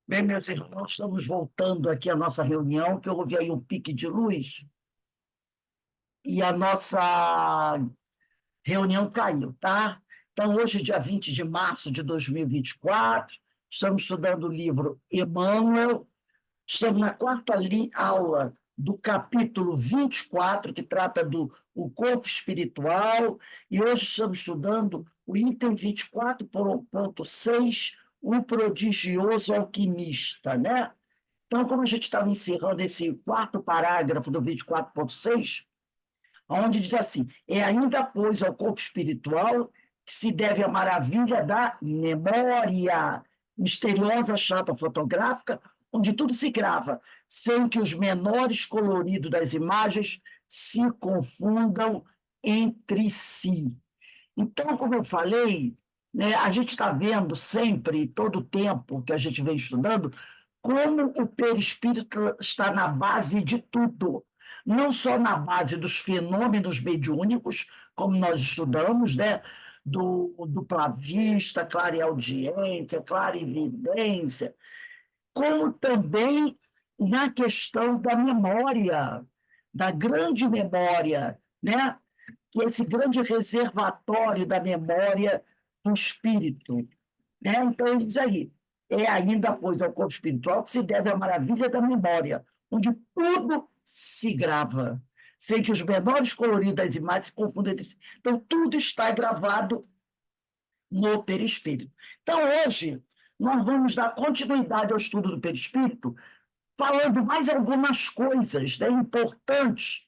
Bem, meus irmãos, estamos voltando aqui à nossa reunião, que houve aí um pique de luz e a nossa reunião caiu, tá? Então, hoje, dia 20 de março de 2024, estamos estudando o livro Emmanuel, estamos na aula do capítulo 24, que trata do o corpo espiritual, e hoje estamos estudando o item 24.6, o prodigioso alquimista, né? Então, como a gente estava encerrando esse quarto parágrafo do 24.6, onde diz assim: é ainda, pois, ao corpo espiritual que se deve a maravilha da memória, misteriosa chapa fotográfica, onde tudo se grava, sem que os menores coloridos das imagens se confundam entre si. Então, como eu falei, né, a gente está vendo sempre, todo o tempo que a gente vem estudando, como o perispírito está na base de tudo. Não só na base dos fenômenos mediúnicos, como nós estudamos, né? Do plavista, clareaudiência, clarividência, como também na questão da memória, da grande memória, né? Que é esse grande reservatório da memória do espírito. Né? Então, ele diz aí, é ainda, pois, ao corpo espiritual que se deve a maravilha da memória, onde tudo se grava, sem que os menores coloridos das imagens se confundam entre si. Então, tudo está gravado no perispírito. Então, hoje, nós vamos dar continuidade ao estudo do perispírito, falando mais algumas coisas, né, importantes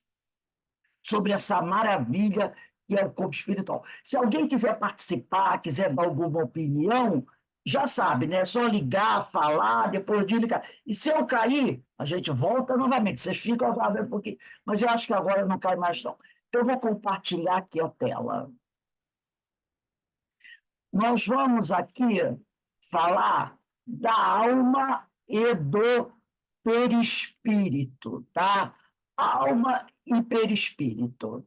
sobre essa maravilha que é o corpo espiritual. Se alguém quiser participar, quiser dar alguma opinião, já sabe, né? É só ligar, falar, depois de ligar. E se eu cair, a gente volta novamente. Vocês ficam aguardando um pouquinho, mas eu acho que agora não cai mais, não. Então, eu vou compartilhar aqui a tela. Nós vamos aqui falar da alma e do perispírito, tá? Alma e perispírito.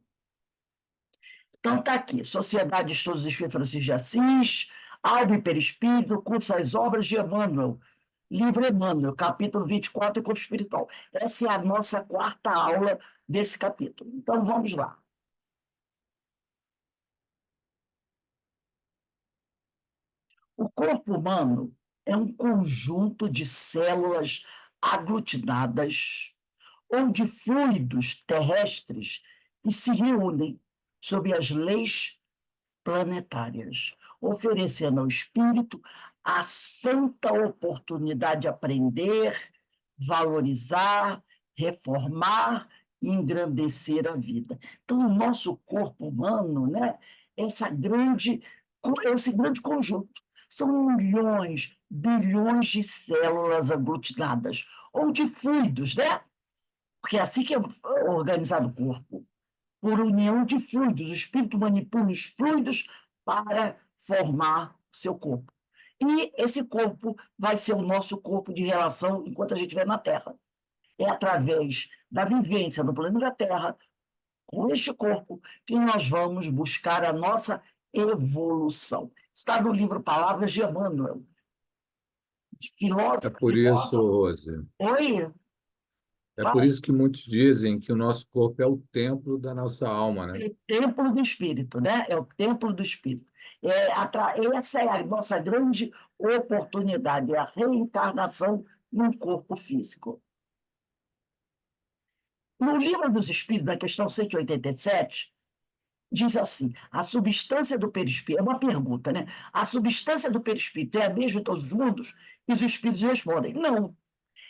Então, está aqui, Sociedade de Estudos Espírita Francisco de Assis, Alma e Perispírito, curso as obras de Emmanuel, livro Emmanuel, capítulo 24, Corpo Espiritual. Essa é a nossa quarta aula desse capítulo. Então, vamos lá. O corpo humano é um conjunto de células aglutinadas ou de fluidos terrestres que se reúnem sob as leis planetárias, oferecendo ao espírito a santa oportunidade de aprender, valorizar, reformar e engrandecer a vida. Então, o nosso corpo humano, né, esse grande conjunto. São milhões, bilhões de células aglutinadas, ou de fluidos, né? Porque é assim que é organizado o corpo, por união de fluidos. O espírito manipula os fluidos para formar seu corpo. E esse corpo vai ser o nosso corpo de relação enquanto a gente estiver na Terra. É através da vivência no planeta Terra, com este corpo, que nós vamos buscar a nossa evolução. Está no livro Palavras de Emmanuel, É filósofo, por isso, filósofo. Rose, Oi, é por fala. isso que muitos dizem que o nosso corpo é o templo da nossa alma, né? É o templo do espírito, né? É o templo do espírito. Essa é a nossa grande oportunidade, é a reencarnação num corpo físico. No Livro dos Espíritos, na questão 187, diz assim: a substância do perispírito, é uma pergunta, né? A substância do perispírito é a mesma em todos os mundos? E os espíritos respondem: não,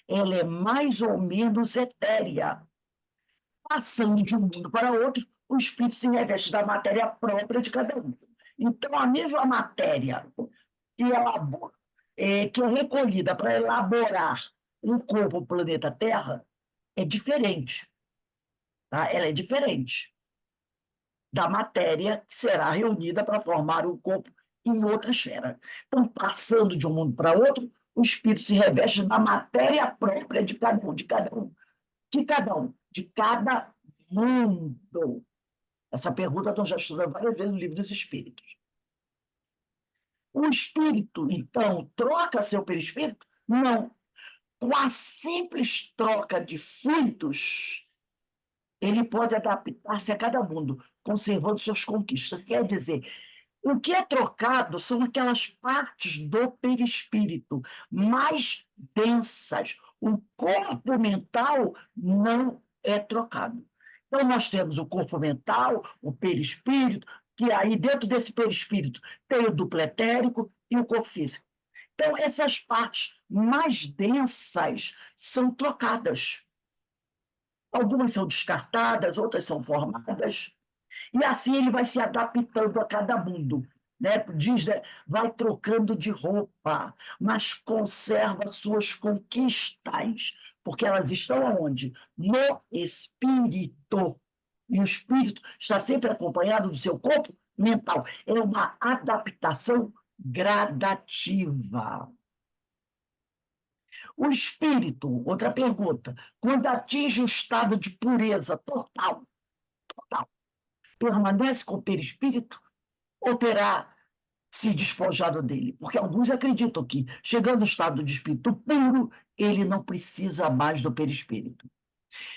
ela é mais ou menos etérea. Passando de um mundo para outro, o espírito se reveste da matéria própria de cada um. Então, a mesma matéria que, que é recolhida para elaborar um corpo planeta Terra é diferente. Tá? Ela é diferente da matéria que será reunida para formar um corpo em outra esfera. Então, passando de um mundo para outro, o espírito se reveste da matéria própria de cada um, de cada um, de cada um, de cada mundo. Essa pergunta nós já estudamos várias vezes no Livro dos Espíritos. O espírito, então, troca seu perispírito? Não. Com a simples troca de fluidos, ele pode adaptar-se a cada mundo, conservando suas conquistas. Quer dizer, o que é trocado são aquelas partes do perispírito mais densas. O corpo mental não é trocado. Então, nós temos o corpo mental, o perispírito, que aí dentro desse perispírito tem o duplo etérico e o corpo físico. Então, essas partes mais densas são trocadas. Algumas são descartadas, outras são formadas. E assim ele vai se adaptando a cada mundo. Né? Diz, né? Vai trocando de roupa, mas conserva suas conquistas, porque elas estão aonde? No espírito. E o espírito está sempre acompanhado do seu corpo mental. É uma adaptação gradativa. O espírito, outra pergunta, quando atinge o estado de pureza total, total, permanece com o perispírito ou terá se despojado dele? Porque alguns acreditam que, chegando no estado de espírito puro, ele não precisa mais do perispírito.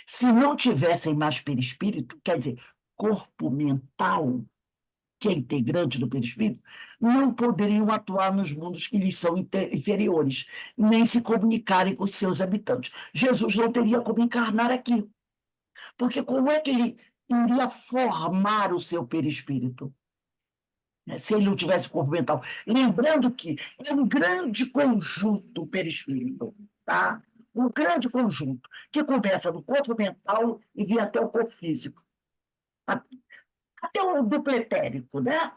Se não tivessem mais perispírito, quer dizer, corpo mental, que é integrante do perispírito, não poderiam atuar nos mundos que lhes são inferiores, nem se comunicarem com seus habitantes. Jesus não teria como encarnar aqui, porque como é que ele iria formar o seu perispírito, né, se ele não tivesse corpo mental? Lembrando que é um grande conjunto o perispírito, tá? Um grande conjunto, que começa no corpo mental e vem até o corpo físico, até o duplo etérico, né?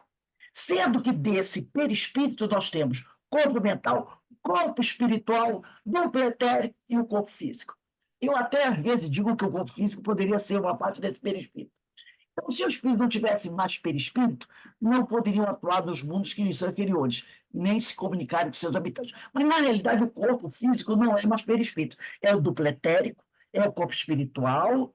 Sendo que desse perispírito nós temos corpo mental, corpo espiritual, duplo etérico e o corpo físico. Eu até às vezes digo que o corpo físico poderia ser uma parte desse perispírito. Então, se os espíritos não tivessem mais perispírito, não poderiam atuar nos mundos que lhes são inferiores, nem se comunicarem com seus habitantes. Mas, na realidade, o corpo físico não é mais perispírito. É o duplo etérico, é o corpo espiritual,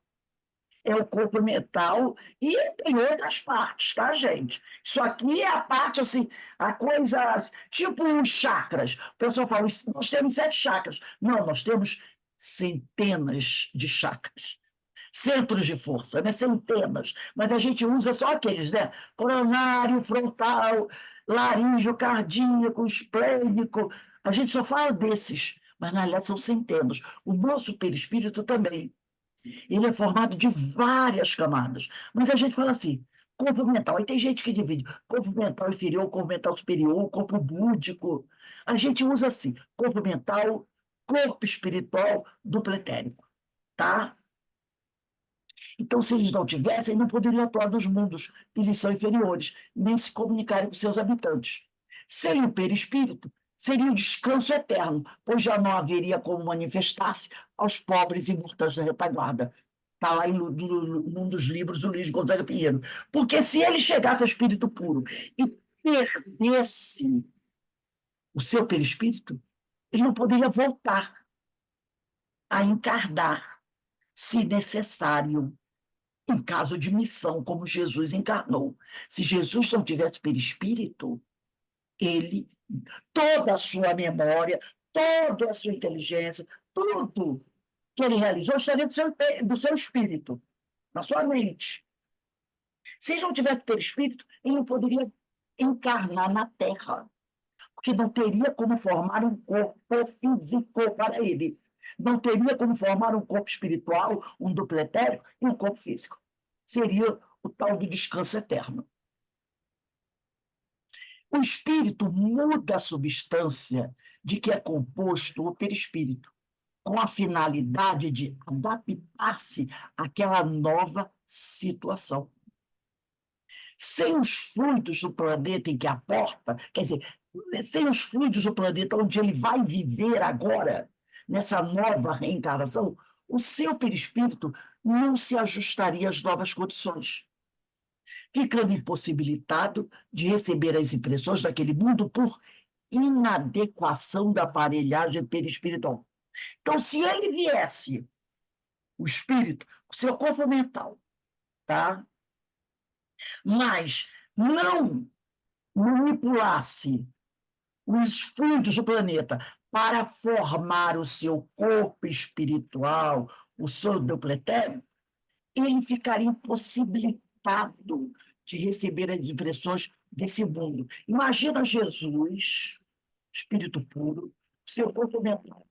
é o corpo mental e tem outras partes, tá, gente? Isso aqui é a parte, assim, a coisa, tipo os chakras. O pessoal fala, nós temos 7 chakras. Não, nós temos centenas de chakras. Centros de força, né? Centenas. Mas a gente usa só aqueles, né? Coronário, frontal, laríngeo, cardíaco, esplênico. A gente só fala desses, mas na realidade são centenas. O nosso perispírito também. Ele é formado de várias camadas. Mas a gente fala assim, corpo mental. Aí tem gente que divide corpo mental inferior, corpo mental superior, corpo búdico. A gente usa assim, corpo mental, corpo espiritual, duplo etérico. Tá? Então, se eles não tivessem, não poderiam atuar nos mundos que lhes são inferiores, nem se comunicarem com seus habitantes. Sem o perispírito, seria o descanso eterno, pois já não haveria como manifestar-se aos pobres e mortais da retaguarda. Está lá num dos livros do Luiz Gonzaga Pinheiro. Porque se ele chegasse ao espírito puro e perdesse o seu perispírito, ele não poderia voltar a encarnar, se necessário, em caso de missão, como Jesus encarnou. Se Jesus não tivesse perispírito, ele, toda a sua memória, toda a sua inteligência, tudo que ele realizou estaria do seu espírito, na sua mente. Se ele não tivesse perispírito, ele não poderia encarnar na Terra, porque não teria como formar um corpo físico para ele. Não teria como formar um corpo espiritual, um duplo etérico e um corpo físico. Seria o tal do descanso eterno. O espírito muda a substância de que é composto o perispírito, com a finalidade de adaptar-se àquela nova situação. Sem os fluidos do planeta em que aporta, quer dizer, sem os fluidos do planeta onde ele vai viver agora, nessa nova reencarnação, o seu perispírito não se ajustaria às novas condições, ficando impossibilitado de receber as impressões daquele mundo por inadequação da aparelhagem perispiritual. Então, se ele viesse, o espírito, o seu corpo mental, tá? Mas não manipulasse os fluidos do planeta para formar o seu corpo espiritual, o seu dupletério, ele ficaria impossibilitado de receber as impressões desse mundo. Imagina Jesus, espírito puro, seu corpo mental.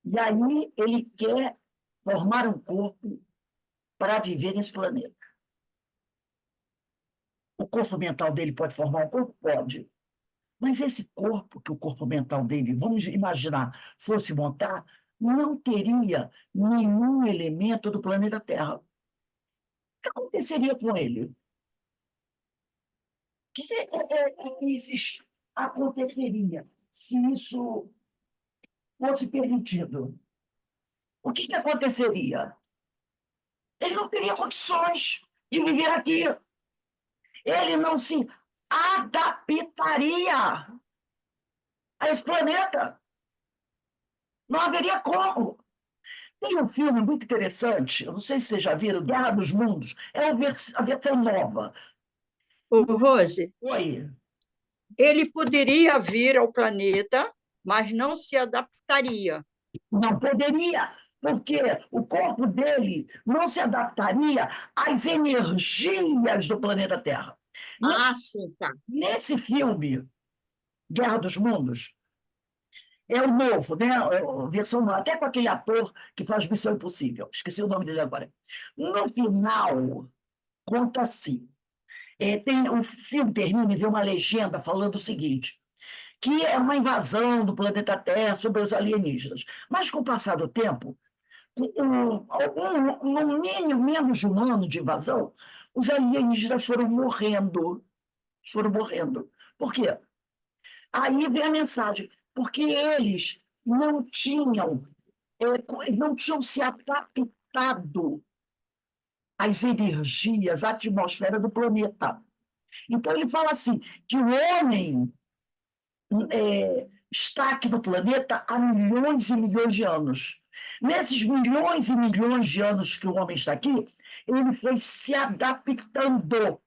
E aí ele quer formar um corpo para viver nesse planeta. O corpo mental dele pode formar um corpo? Pode. Mas esse corpo, que o corpo mental dele, vamos imaginar, fosse montar, não teria nenhum elemento do planeta Terra. O que aconteceria com ele? O que aconteceria se isso fosse permitido? O que aconteceria? Ele não teria condições de viver aqui. Ele não se adaptaria a esse planeta. Não haveria como. Tem um filme muito interessante, eu não sei se vocês já viram, Guerra dos Mundos, é a versão nova. Ô, Rose, Oi. ele poderia vir ao planeta, mas não se adaptaria. Não poderia, porque o corpo dele não se adaptaria às energias do planeta Terra. Ah, sim, tá. Nesse filme, Guerra dos Mundos, é o novo, né? É a versão nova, até com aquele ator que faz Missão Impossível. Esqueci o nome dele agora. No final, conta assim. O filme termina e vê uma legenda falando o seguinte, que é uma invasão do planeta Terra sobre os alienígenas. Mas, com o passar do tempo, no mínimo menos de um ano de invasão, os alienígenas foram morrendo. Foram morrendo. Por quê? Aí vem a mensagem, porque eles não tinham se adaptado às energias, à atmosfera do planeta. Então, ele fala assim, que o homem está aqui no planeta há milhões e milhões de anos. Nesses milhões e milhões de anos que o homem está aqui, ele foi se adaptando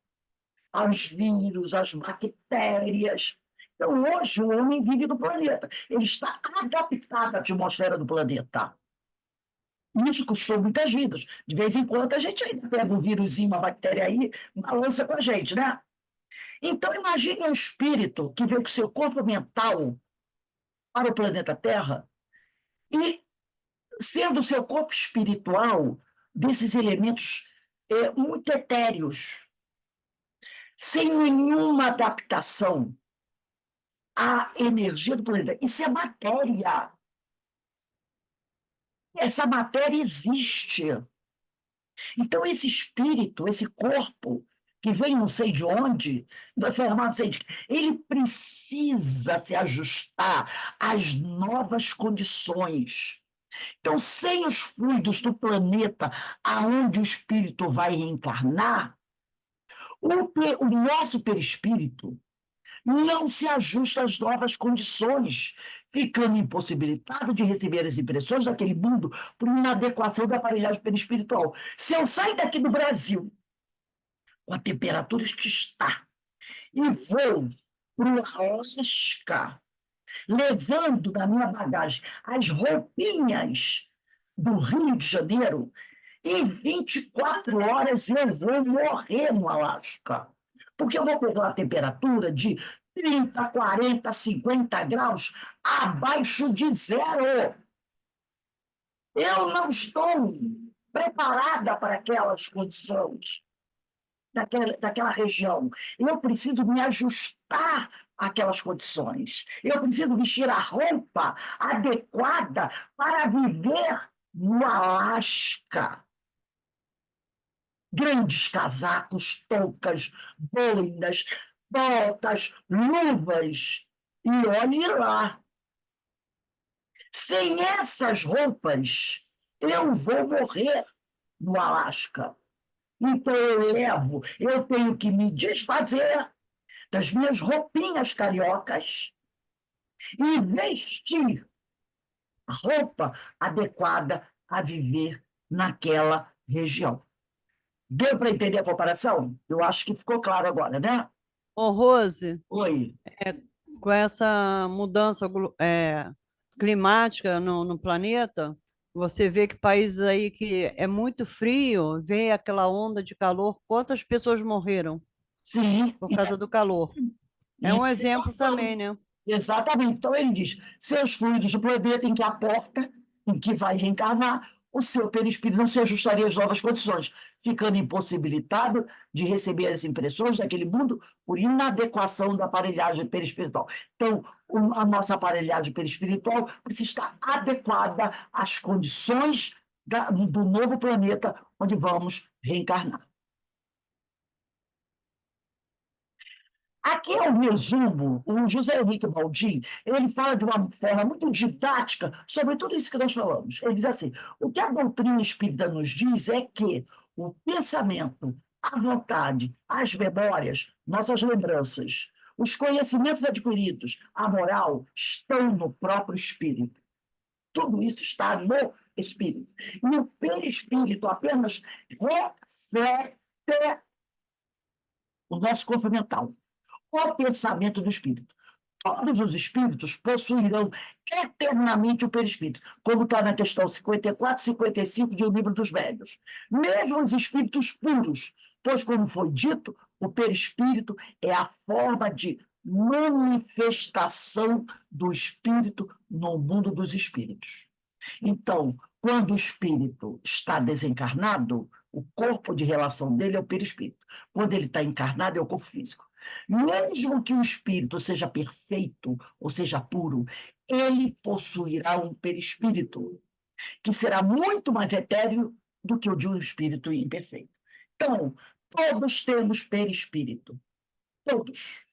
aos vírus, às bactérias. Então, hoje, o homem vive no planeta. Ele está adaptado à atmosfera do planeta. Isso custou muitas vidas. De vez em quando, a gente ainda pega um vírusinho, uma bactéria aí, balança com a gente, né? Então, imagine um espírito que veio com seu corpo mental para o planeta Terra e, sendo o seu corpo espiritual desses elementos muito etéreos, sem nenhuma adaptação à energia do planeta. Isso é matéria. Essa matéria existe. Então, esse espírito, esse corpo, que vem não sei de onde, formado não sei de ele precisa se ajustar às novas condições. Então, sem os fluidos do planeta aonde o espírito vai reencarnar, o nosso perispírito não se ajusta às novas condições, ficando impossibilitado de receber as impressões daquele mundo por inadequação da aparelhagem perispiritual. Se eu sair daqui do Brasil, com a temperatura que está, e vou para o Alasca, levando na minha bagagem as roupinhas do Rio de Janeiro, em 24 horas eu vou morrer no Alasca. Porque eu vou pegar uma temperatura de 30, 40, 50 graus abaixo de zero. Eu não estou preparada para aquelas condições, daquela região. Eu preciso me ajustar àquelas condições. Eu preciso vestir a roupa adequada para viver no Alasca. Grandes casacos, toucas, boinas, botas, luvas. E olhe lá. Sem essas roupas, eu vou morrer no Alasca. Então eu tenho que me desfazer das minhas roupinhas cariocas e vestir a roupa adequada a viver naquela região. Deu para entender a comparação? Eu acho que ficou claro agora, né? Ô, Rose, Oi. com essa mudança climática no planeta, você vê que países aí que é muito frio, vê aquela onda de calor, quantas pessoas morreram Sim, por causa do calor? É e um exemplo educação. também, né? Exatamente. Então, ele diz: seus fluidos do planeta em que a porta em que vai reencarnar, o seu perispírito não se ajustaria às novas condições, ficando impossibilitado de receber as impressões daquele mundo por inadequação da aparelhagem perispiritual. Então, a nossa aparelhagem perispiritual precisa estar adequada às condições do novo planeta onde vamos reencarnar. Aqui é um resumo, o José Henrique Baldin, ele fala de uma forma muito didática sobre tudo isso que nós falamos. Ele diz assim: o que a doutrina espírita nos diz é que o pensamento, a vontade, as memórias, nossas lembranças, os conhecimentos adquiridos, a moral, estão no próprio espírito. Tudo isso está no espírito. E o perispírito apenas reflete o nosso corpo mental, o pensamento do espírito. Todos os espíritos possuirão eternamente o perispírito, como está na questão 54 e 55 de O Livro dos Médiuns. Mesmo os espíritos puros, pois, como foi dito, o perispírito é a forma de manifestação do espírito no mundo dos espíritos. Então, quando o espírito está desencarnado, o corpo de relação dele é o perispírito. Quando ele está encarnado, é o corpo físico. Mesmo que o espírito seja perfeito, ou seja puro, ele possuirá um perispírito, que será muito mais etéreo do que o de um espírito imperfeito. Então, todos temos perispírito. Todos.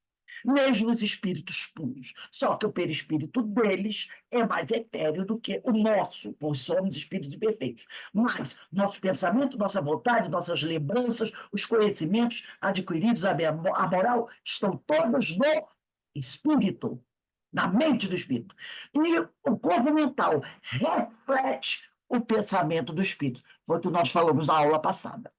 Mesmo os espíritos puros. Só que o perispírito deles é mais etéreo do que o nosso, pois somos espíritos imperfeitos. Mas nosso pensamento, nossa vontade, nossas lembranças, os conhecimentos adquiridos, a moral, estão todos no espírito, na mente do espírito. E o corpo mental reflete o pensamento do espírito. Foi o que nós falamos na aula passada.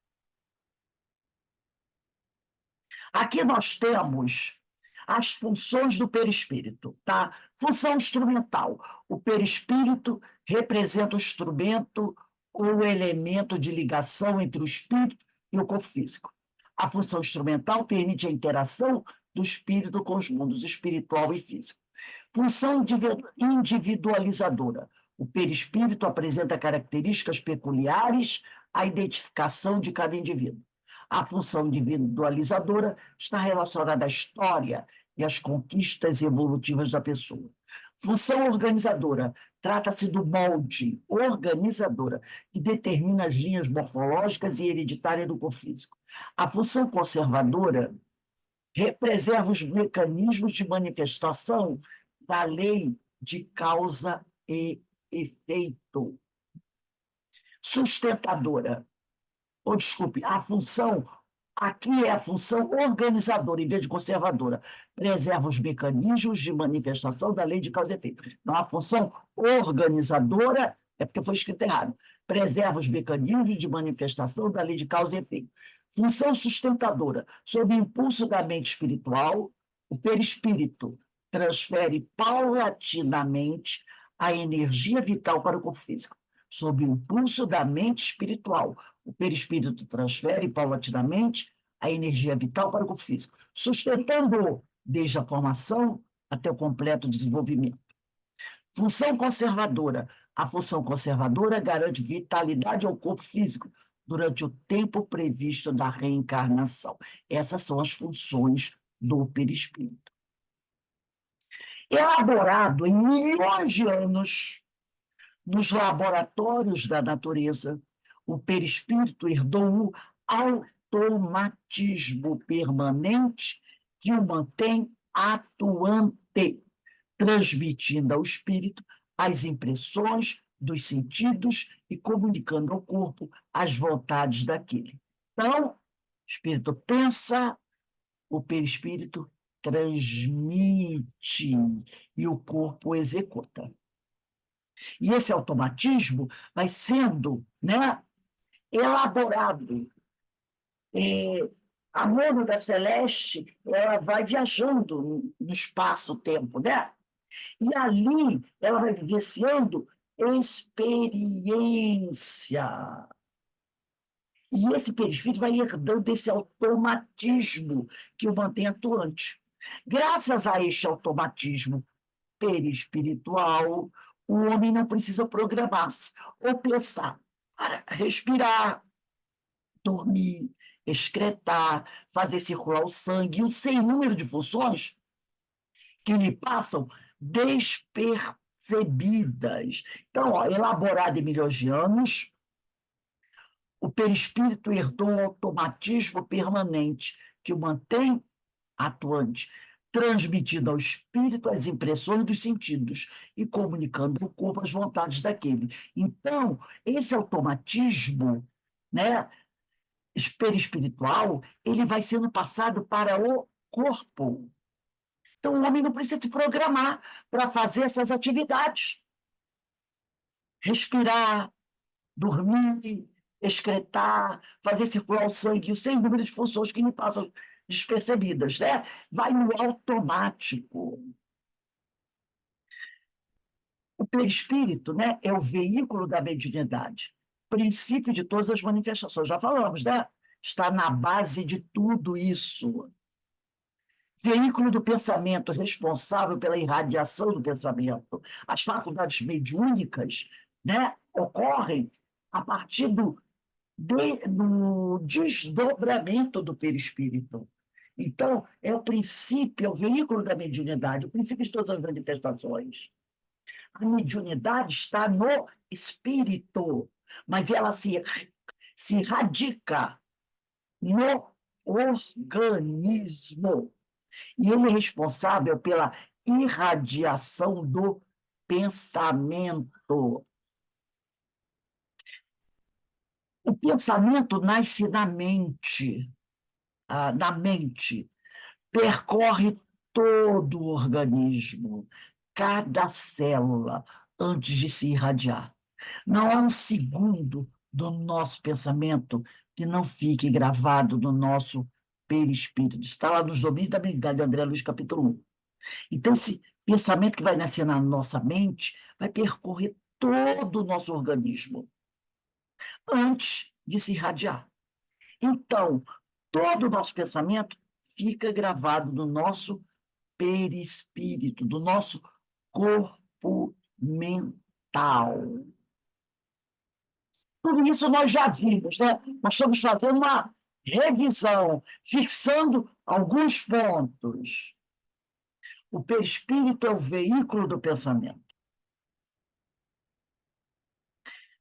Aqui nós temos as funções do perispírito, tá? Função instrumental. O perispírito representa o instrumento ou o elemento de ligação entre o espírito e o corpo físico. A função instrumental permite a interação do espírito com os mundos espiritual e físico. Função individualizadora. O perispírito apresenta características peculiares à identificação de cada indivíduo. A função individualizadora está relacionada à história e às conquistas evolutivas da pessoa. Função organizadora. Trata-se do molde organizadora, que determina as linhas morfológicas e hereditárias do corpo físico. A função conservadora preserva os mecanismos de manifestação da lei de causa e efeito. Sustentadora. Ou, desculpe, a função, aqui é a função organizadora, em vez de conservadora. Preserva os mecanismos de manifestação da lei de causa e efeito. Então, a função organizadora, é porque foi escrito errado, preserva os mecanismos de manifestação da lei de causa e efeito. Função sustentadora, sob o impulso da mente espiritual, o perispírito transfere paulatinamente a energia vital para o corpo físico. Sob o impulso da mente espiritual, o perispírito transfere paulatinamente a energia vital para o corpo físico, sustentando-o desde a formação até o completo desenvolvimento. Função conservadora. A função conservadora garante vitalidade ao corpo físico durante o tempo previsto da reencarnação. Essas são as funções do perispírito. Elaborado em milhões de anos nos laboratórios da natureza, o perispírito herdou o automatismo permanente que o mantém atuante, transmitindo ao espírito as impressões dos sentidos e comunicando ao corpo as vontades daquele. Então, o espírito pensa, o perispírito transmite e o corpo executa. E esse automatismo vai sendo, né, elaborado A mônada celeste, ela vai viajando no espaço-tempo, né? E ali ela vai vivenciando experiência. E esse perispírito vai herdando esse automatismo que o mantém atuante. Graças a este automatismo perispiritual, o homem não precisa programar-se ou pensar para respirar, dormir, excretar, fazer circular o sangue e um sem número de funções que lhe passam despercebidas. Então, ó, elaborado em milhões de anos, o perispírito herdou um automatismo permanente que o mantém atuante, transmitindo ao espírito as impressões dos sentidos e comunicando ao corpo as vontades daquele. Então, esse automatismo, né, perispiritual, ele vai sendo passado para o corpo. Então, o homem não precisa se programar para fazer essas atividades. Respirar, dormir, excretar, fazer circular o sangue, sem número de funções que me passam despercebidas, né? Vai no automático. O perispírito, né, é o veículo da mediunidade, princípio de todas as manifestações. Já falamos, né? Está na base de tudo isso. Veículo do pensamento, responsável pela irradiação do pensamento. As faculdades mediúnicas, né, ocorrem a partir do desdobramento do perispírito. Então, é o princípio, é o veículo da mediunidade, o princípio de todas as manifestações. A mediunidade está no espírito, mas ela se radica no organismo. E ele é responsável pela irradiação do pensamento. O pensamento nasce na mente, percorre todo o organismo, cada célula, antes de se irradiar. Não há um segundo do nosso pensamento que não fique gravado no nosso perispírito. Está lá nos domínios da habilidade de André Luiz, capítulo 1. Então, esse pensamento que vai nascer na nossa mente vai percorrer todo o nosso organismo antes de se irradiar. Então, todo o nosso pensamento fica gravado no nosso perispírito, do nosso corpo mental. Tudo isso nós já vimos, né? Nós estamos fazendo uma revisão, fixando alguns pontos. O perispírito é o veículo do pensamento.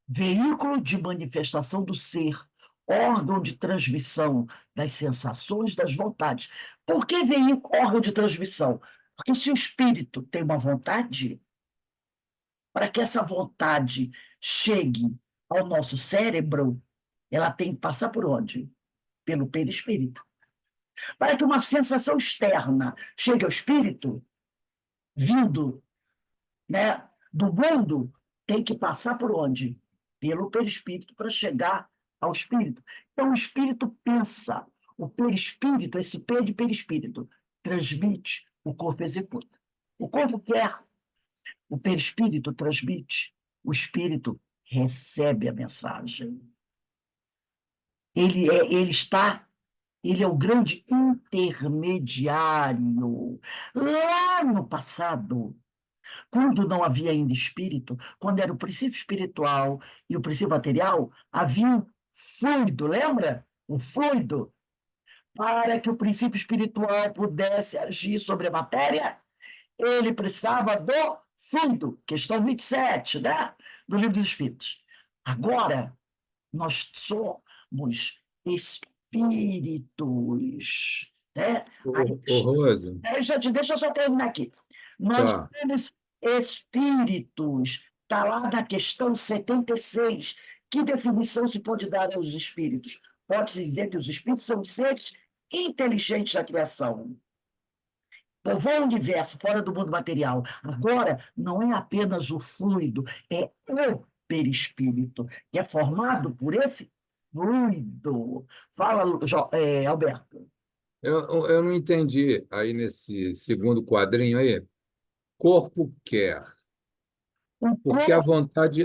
Veículo de manifestação do ser, órgão de transmissão das sensações, das vontades. Por que veículo, órgão de transmissão? Porque se o espírito tem uma vontade, para que essa vontade chegue ao nosso cérebro, ela tem que passar por onde? Pelo perispírito. Para que uma sensação externa chegue ao espírito, vindo, né, do mundo, tem que passar por onde? Pelo perispírito para chegar ao espírito. Então, o espírito pensa, o perispírito, esse P de perispírito, transmite, o corpo executa. O corpo quer, o perispírito transmite, o espírito recebe a mensagem. Ele é o grande intermediário. Lá no passado, quando não havia ainda espírito, quando era o princípio espiritual e o princípio material, havia um fluido, lembra? O fluido. Para que o princípio espiritual pudesse agir sobre a matéria, ele precisava do fluido, questão 27, né? Do Livro dos Espíritos. Agora, nós somos espíritos, né? Rosa, Deixa eu só terminar aqui. Nós tá. somos espíritos. Está lá na questão 76. Que definição se pode dar aos espíritos? Pode-se dizer que os espíritos são seres inteligentes da criação. Povoam o universo fora do mundo material. Agora, não é apenas o fluido, é o perispírito, que é formado por esse fluido. Fala, Alberto. Eu não entendi aí nesse segundo quadrinho aí. Corpo quer, O porque a vontade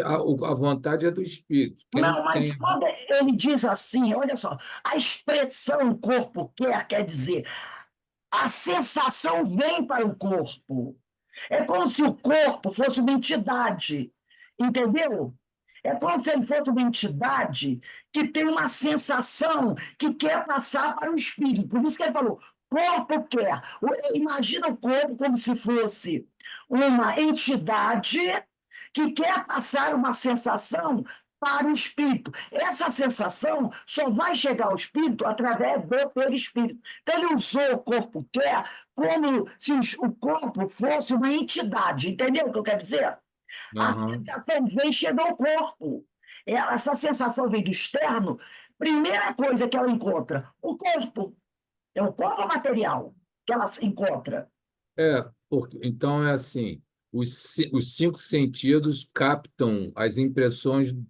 é do espírito. Quem Não, mas tem. quando ele diz assim, olha só, a expressão corpo quer dizer, a sensação vem para o corpo. É como se o corpo fosse uma entidade, entendeu? É como se ele fosse uma entidade que tem uma sensação que quer passar para o espírito. Por isso que ele falou, corpo quer. Imagina o corpo como se fosse uma entidade que quer passar uma sensação para o espírito. Essa sensação só vai chegar ao espírito através do perispírito. Então, ele usou o corpo quer como se o corpo fosse uma entidade. Entendeu o que eu quero dizer? A Aham. sensação vem, chega ao corpo. Essa sensação vem do externo. Primeira coisa que ela encontra, o corpo. É o corpo material que ela encontra. Então é assim, os cinco sentidos captam as impressões do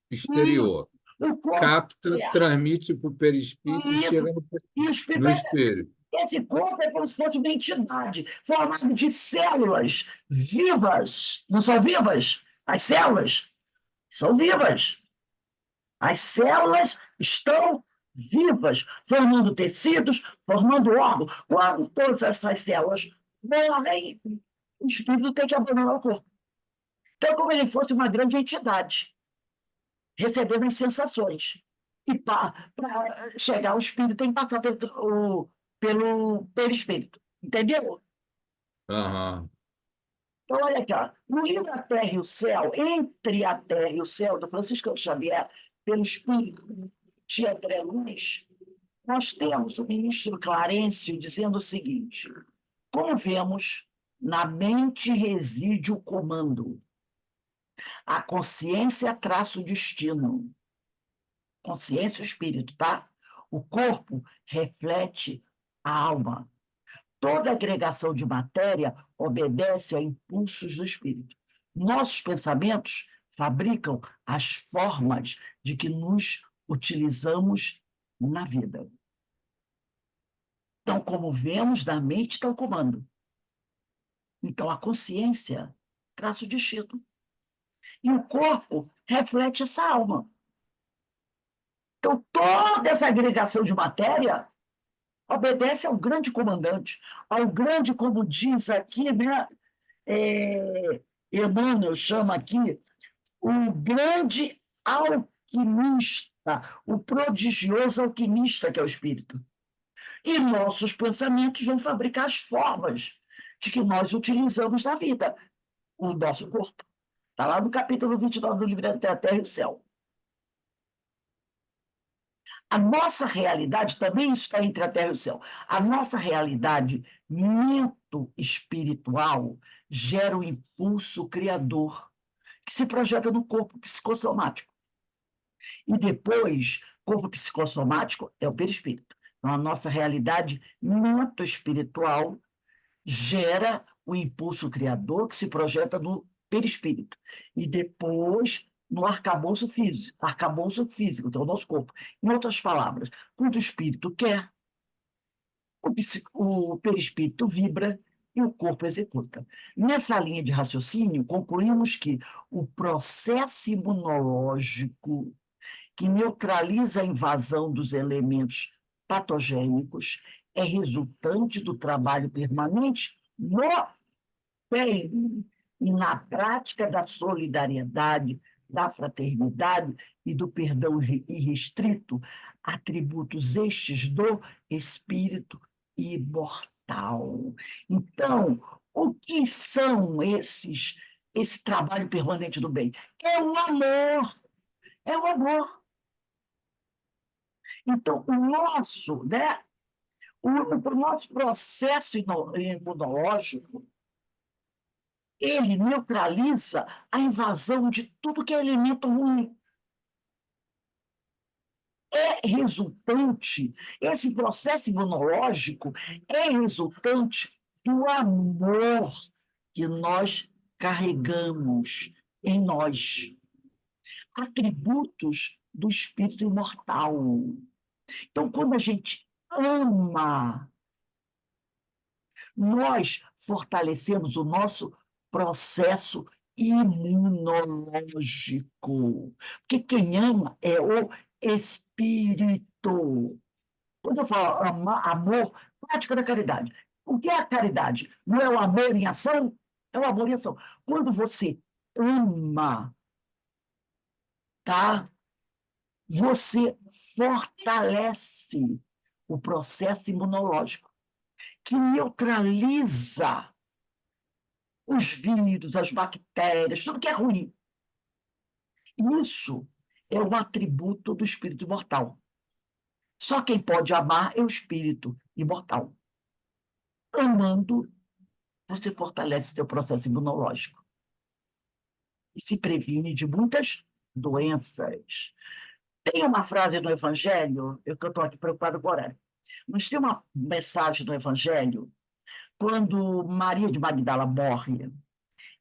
Isso. exterior, O corpo capta, é. transmite para o perispírito e Isso. chega E o espírito no é. espelho. Esse corpo é como se fosse uma entidade, formado de células vivas. Não são vivas? As células são vivas. As células estão vivas, formando tecidos, formando órgãos. Quando todas essas células morrem, o espírito tem que abandonar o corpo. Então, como ele fosse uma grande entidade, recebendo as sensações. E para chegar ao espírito, tem que passar pelo perispírito. Entendeu? Aham. Então, olha aqui, ó, no livro A Terra e o Céu, Entre a Terra e o Céu, do Francisco Xavier, pelo espírito de André Luiz, nós temos o ministro Clarencio dizendo o seguinte: como vemos, na mente reside o comando, a consciência traça o destino. Consciência e o espírito, tá? O corpo reflete a alma. Toda agregação de matéria obedece a impulsos do espírito. Nossos pensamentos fabricam as formas de que nos utilizamos na vida. Então, como vemos, da mente está o comando. Então, a consciência traça o destino. E o corpo reflete essa alma. Então, toda essa agregação de matéria obedece ao grande comandante, ao grande, como diz aqui, né? Emmanuel chama aqui o grande alquimista, o prodigioso alquimista que é o espírito. E nossos pensamentos vão fabricar as formas de que nós utilizamos na vida, o nosso corpo. Está lá no capítulo 29 do livro Entre a Terra e o Céu. A nossa realidade, também está entre a terra e o céu, a nossa realidade mento-espiritual gera o impulso criador que se projeta no corpo psicossomático. E depois, corpo psicossomático é o perispírito. Então, a nossa realidade mento-espiritual gera o impulso criador que se projeta no perispírito. E depois no arcabouço físico, que é o nosso corpo. Em outras palavras, quando o espírito quer, o perispírito vibra e o corpo executa. Nessa linha de raciocínio, concluímos que o processo imunológico que neutraliza a invasão dos elementos patogênicos é resultante do trabalho permanente no bem e na prática da solidariedade, da fraternidade e do perdão irrestrito, atributos estes do espírito imortal. Então, o que são esse trabalho permanente do bem? É o amor, é o amor. Então, o nosso processo imunológico, ele neutraliza a invasão de tudo que é elemento ruim. Esse processo imunológico é resultante do amor que nós carregamos em nós. Atributos do espírito imortal. Então, quando a gente ama, nós fortalecemos o nosso processo imunológico. Porque quem ama é o espírito. Quando eu falo amor, prática da caridade. O que é a caridade? Não é o amor em ação? É o amor em ação. Quando você ama, tá? Você fortalece o processo imunológico, que neutraliza os vírus, as bactérias, tudo que é ruim. Isso é um atributo do espírito imortal. Só quem pode amar é o espírito imortal. Amando, você fortalece o seu processo imunológico e se previne de muitas doenças. Tem uma frase no Evangelho, eu estou aqui preocupado agora, mas tem uma mensagem no Evangelho, quando Maria de Magdala morre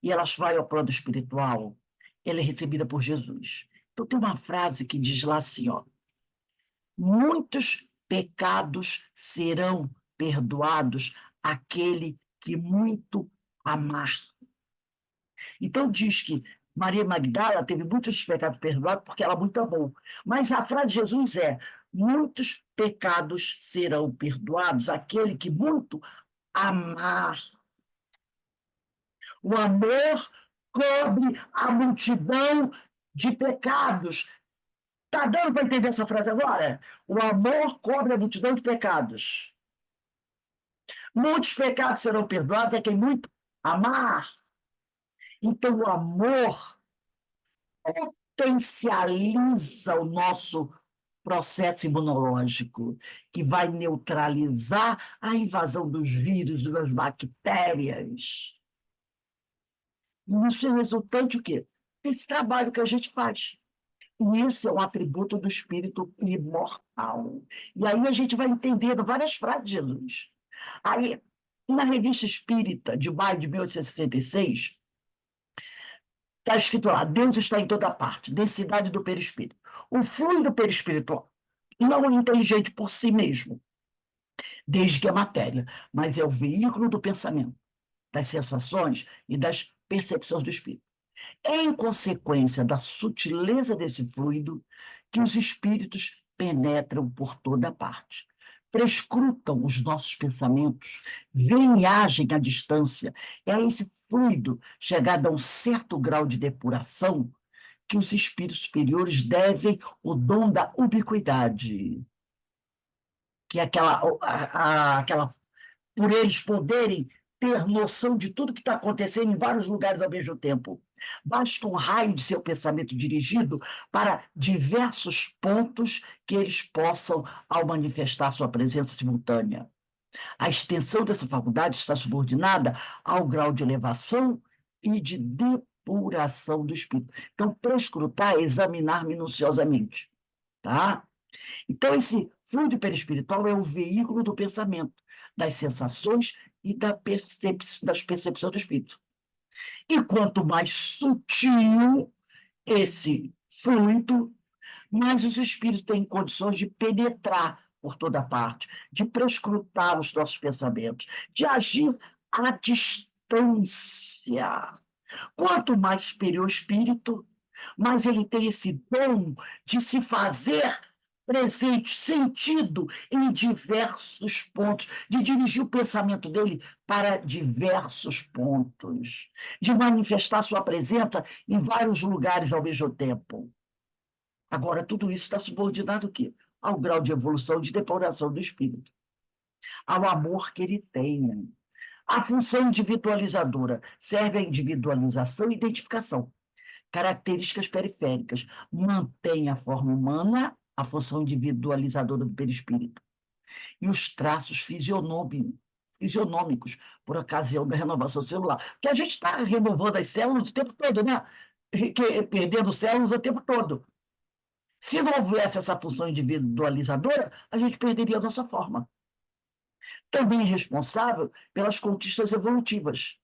e ela vai ao plano espiritual, ela é recebida por Jesus. Então tem uma frase que diz lá assim, ó, muitos pecados serão perdoados àquele que muito amar. Então diz que Maria Magdala teve muitos pecados perdoados porque ela muito amou. Mas a frase de Jesus é: muitos pecados serão perdoados àquele que muito amar. O amor cobre a multidão de pecados. Está dando para entender essa frase agora? O amor cobre a multidão de pecados. Muitos pecados serão perdoados a quem muito amar. Então, o amor potencializa o nosso processo imunológico, que vai neutralizar a invasão dos vírus, das bactérias. E isso é resultante o quê? Desse trabalho que a gente faz. E esse é um atributo do espírito imortal. E aí a gente vai entendendo várias frases de Jesus. Aí, na Revista Espírita, de maio de 1866, está escrito lá: Deus está em toda parte, densidade do perispírito. O fluido perispiritual não é inteligente por si mesmo, desde que é matéria, mas é o veículo do pensamento, das sensações e das percepções do espírito. É em consequência da sutileza desse fluido que os espíritos penetram por toda parte, prescrutam os nossos pensamentos, veem e agem à distância. É esse fluido, chegado a um certo grau de depuração, que os espíritos superiores devem o dom da ubiquidade, que é aquela por eles poderem ter noção de tudo que está acontecendo em vários lugares ao mesmo tempo. Basta um raio de seu pensamento dirigido para diversos pontos que eles possam, ao manifestar sua presença simultânea. A extensão dessa faculdade está subordinada ao grau de elevação e de depuração do espírito. Então, prescrutar é examinar minuciosamente, tá? Então, esse fluido perispiritual é o veículo do pensamento, das sensações e das percepções do espírito. E quanto mais sutil esse fluido, mais os espíritos têm condições de penetrar por toda parte, de prescrutar os nossos pensamentos, de agir à distância. Quanto mais superior o espírito, mais ele tem esse dom de se fazer presente, sentido em diversos pontos, de dirigir o pensamento dele para diversos pontos, de manifestar sua presença em vários lugares ao mesmo tempo. Agora, tudo isso está subordinado ao quê? Ao grau de evolução, de depuração do espírito, ao amor que ele tem. A função individualizadora serve à individualização e identificação. Características periféricas. Mantém a forma humana, a função individualizadora do perispírito. E os traços fisionômicos, por ocasião da renovação celular. Porque a gente está renovando as células o tempo todo, né? Perdendo células o tempo todo. Se não houvesse essa função individualizadora, a gente perderia a nossa forma. Também responsável pelas conquistas evolutivas,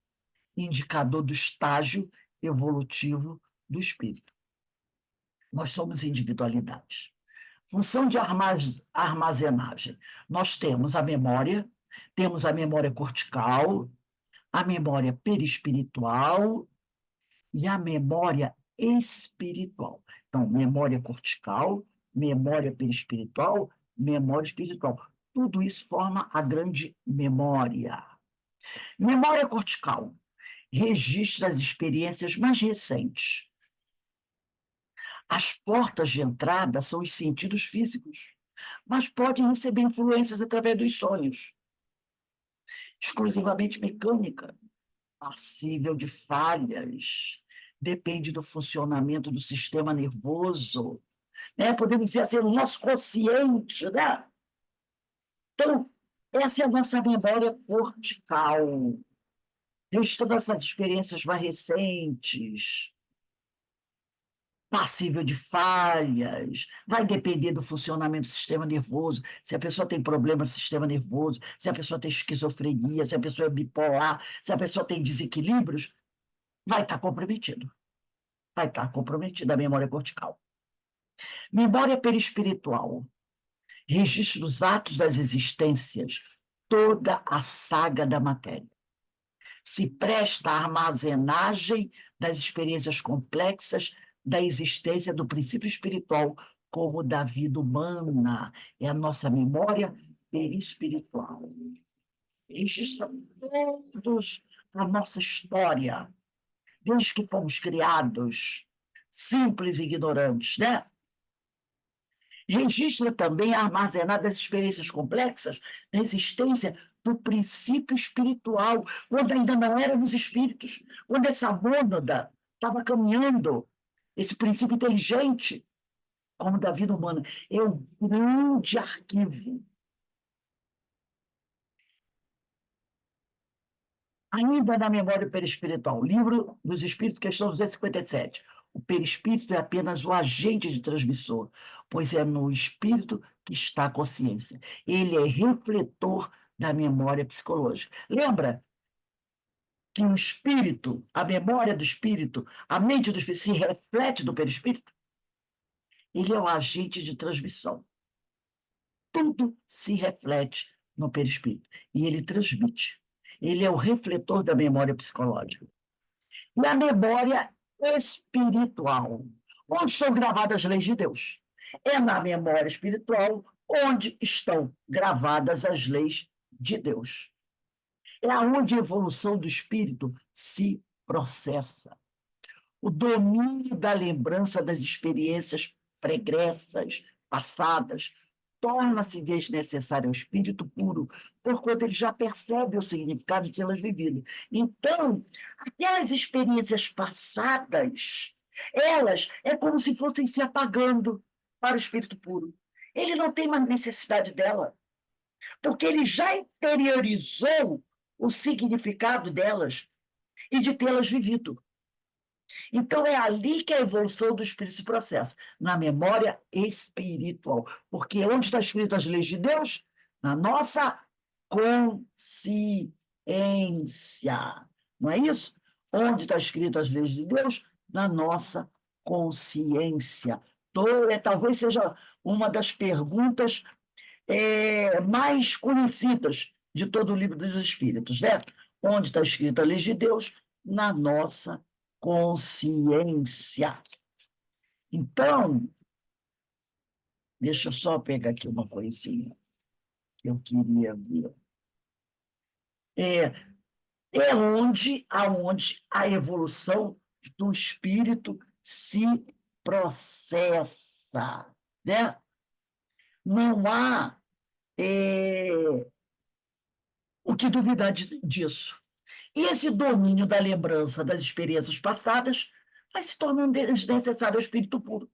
indicador do estágio evolutivo do espírito. Nós somos individualidades. Função de armazenagem. Nós temos a memória cortical, a memória perispiritual e a memória espiritual. Então, memória cortical, memória perispiritual, memória espiritual. Tudo isso forma a grande memória. Memória cortical registra as experiências mais recentes. As portas de entrada são os sentidos físicos, mas podem receber influências através dos sonhos. Exclusivamente mecânica, passível de falhas, depende do funcionamento do sistema nervoso, né? Podemos dizer assim, o nosso consciente, né? Então, essa é a nossa memória cortical. Registrando essas experiências mais recentes, passível de falhas, vai depender do funcionamento do sistema nervoso, se a pessoa tem problema no sistema nervoso, se a pessoa tem esquizofrenia, se a pessoa é bipolar, se a pessoa tem desequilíbrios, vai estar comprometido. Vai estar comprometida a memória cortical. Memória perispiritual. Registra os atos das existências, toda a saga da matéria. Se presta à armazenagem das experiências complexas da existência do princípio espiritual, como da vida humana. É a nossa memória perispiritual. Registra todos a nossa história, desde que fomos criados, simples e ignorantes, né? Registra também a armazenar das experiências complexas da existência do princípio espiritual, quando ainda não éramos espíritos, quando essa mônada estava caminhando, esse princípio inteligente, como da vida humana. É um grande arquivo. Ainda na memória perispiritual, livro dos Espíritos, questão 257. O perispírito é apenas o agente de transmissor, pois é no espírito que está a consciência. Ele é refletor da memória psicológica. Lembra que o espírito, a memória do espírito, a mente do espírito se reflete do perispírito? Ele é o agente de transmissão. Tudo se reflete no perispírito e ele transmite. Ele é o refletor da memória psicológica. E a memória espiritual, onde estão gravadas as leis de Deus. É na memória espiritual onde estão gravadas as leis de Deus. É aonde a evolução do espírito se processa. O domínio da lembrança das experiências pregressas, passadas, torna-se desnecessário ao espírito puro, porquanto ele já percebe o significado de tê-las vivido. Então, aquelas experiências passadas, elas é como se fossem se apagando para o espírito puro. Ele não tem mais necessidade dela, porque ele já interiorizou o significado delas e de tê-las vivido. Então, é ali que a evolução do espírito se processa, na memória espiritual. Porque onde está escrito as leis de Deus? Na nossa consciência. Não é isso? Onde está escrito as leis de Deus? Na nossa consciência. Talvez seja uma das perguntas mais conhecidas de todo o livro dos Espíritos, né? Onde está escrita a lei de Deus? Na nossa consciência. Então, deixa eu só pegar aqui uma coisinha que eu queria ver. Aonde a evolução do espírito se processa, né? Não há o que duvidar disso. E esse domínio da lembrança das experiências passadas vai se tornando desnecessário ao espírito puro,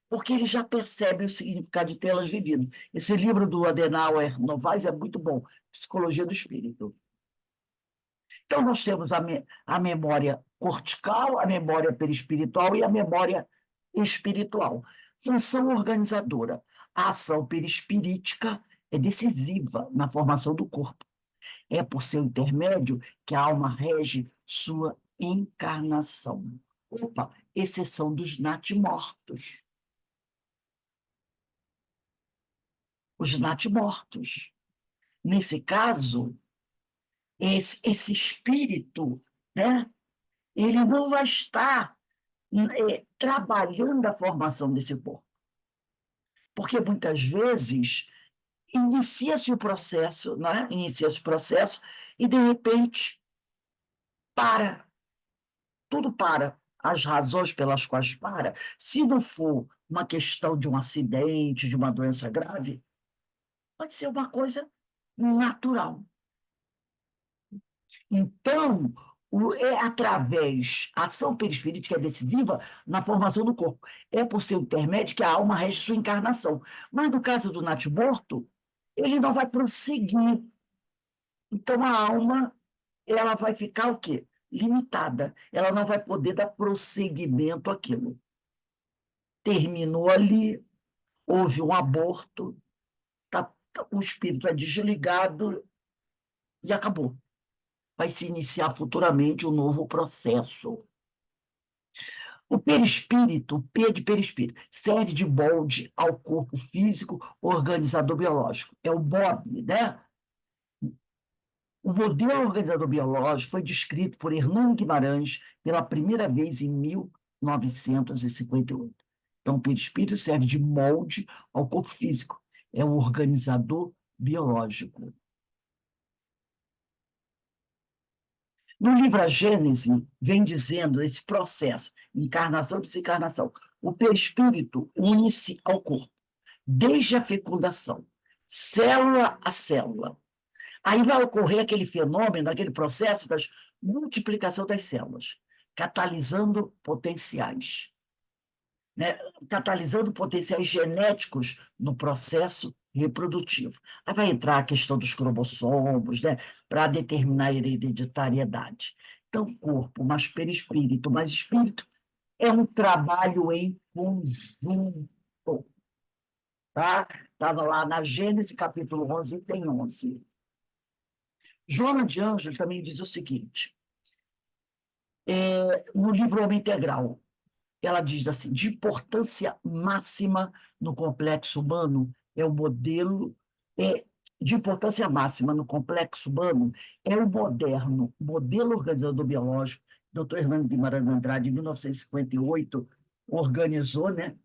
porque ele já percebe o significado de tê-las vivido. Esse livro do Adenauer Novaes é muito bom, Psicologia do Espírito. Então, nós temos a memória cortical, a memória perispiritual e a memória espiritual. Função organizadora. A ação perispirítica é decisiva na formação do corpo. É por seu intermédio que a alma rege sua encarnação. Opa, exceção dos natimortos. os natimortos. Nesse caso, esse espírito, né, ele não vai estar trabalhando a formação desse corpo. Porque muitas vezes inicia-se o processo, né? Inicia-se o processo e, de repente, para. Tudo para. As razões pelas quais para, se não for uma questão de um acidente, de uma doença grave, pode ser uma coisa natural. Então, é através, a ação perispirítica é decisiva na formação do corpo. É por seu intermédio que a alma rege sua encarnação. Mas no caso do natimorto, ele não vai prosseguir. Então, a alma, ela vai ficar o quê? Limitada. Ela não vai poder dar prosseguimento àquilo. Terminou ali, houve um aborto, o espírito é desligado e acabou. Vai se iniciar futuramente um novo processo. O perispírito, o P de perispírito, serve de molde ao corpo físico organizador biológico. É o MOB, né? O modelo organizador biológico foi descrito por Hernando Guimarães pela primeira vez em 1958. Então, o perispírito serve de molde ao corpo físico. É um organizador biológico. No livro A Gênese, vem dizendo esse processo, encarnação e desencarnação. O perispírito une-se ao corpo, desde a fecundação, célula a célula. Aí vai ocorrer aquele fenômeno, aquele processo da multiplicação das células, catalisando potenciais, né? Catalisando potenciais genéticos no processo reprodutivo. Aí vai entrar a questão dos cromossomos, né, para determinar a hereditariedade. Então, corpo mais perispírito mais espírito é um trabalho em conjunto. Tá? Estava lá na Gênesis, capítulo 11, tem 11. Joana de Anjos também diz o seguinte, no livro Homem Integral, ela diz assim, de importância máxima no complexo humano é o modelo, de importância máxima no complexo humano é o moderno modelo organizador biológico, Dr. Hernando Guimarães Andrade, em 1958, organizou, né,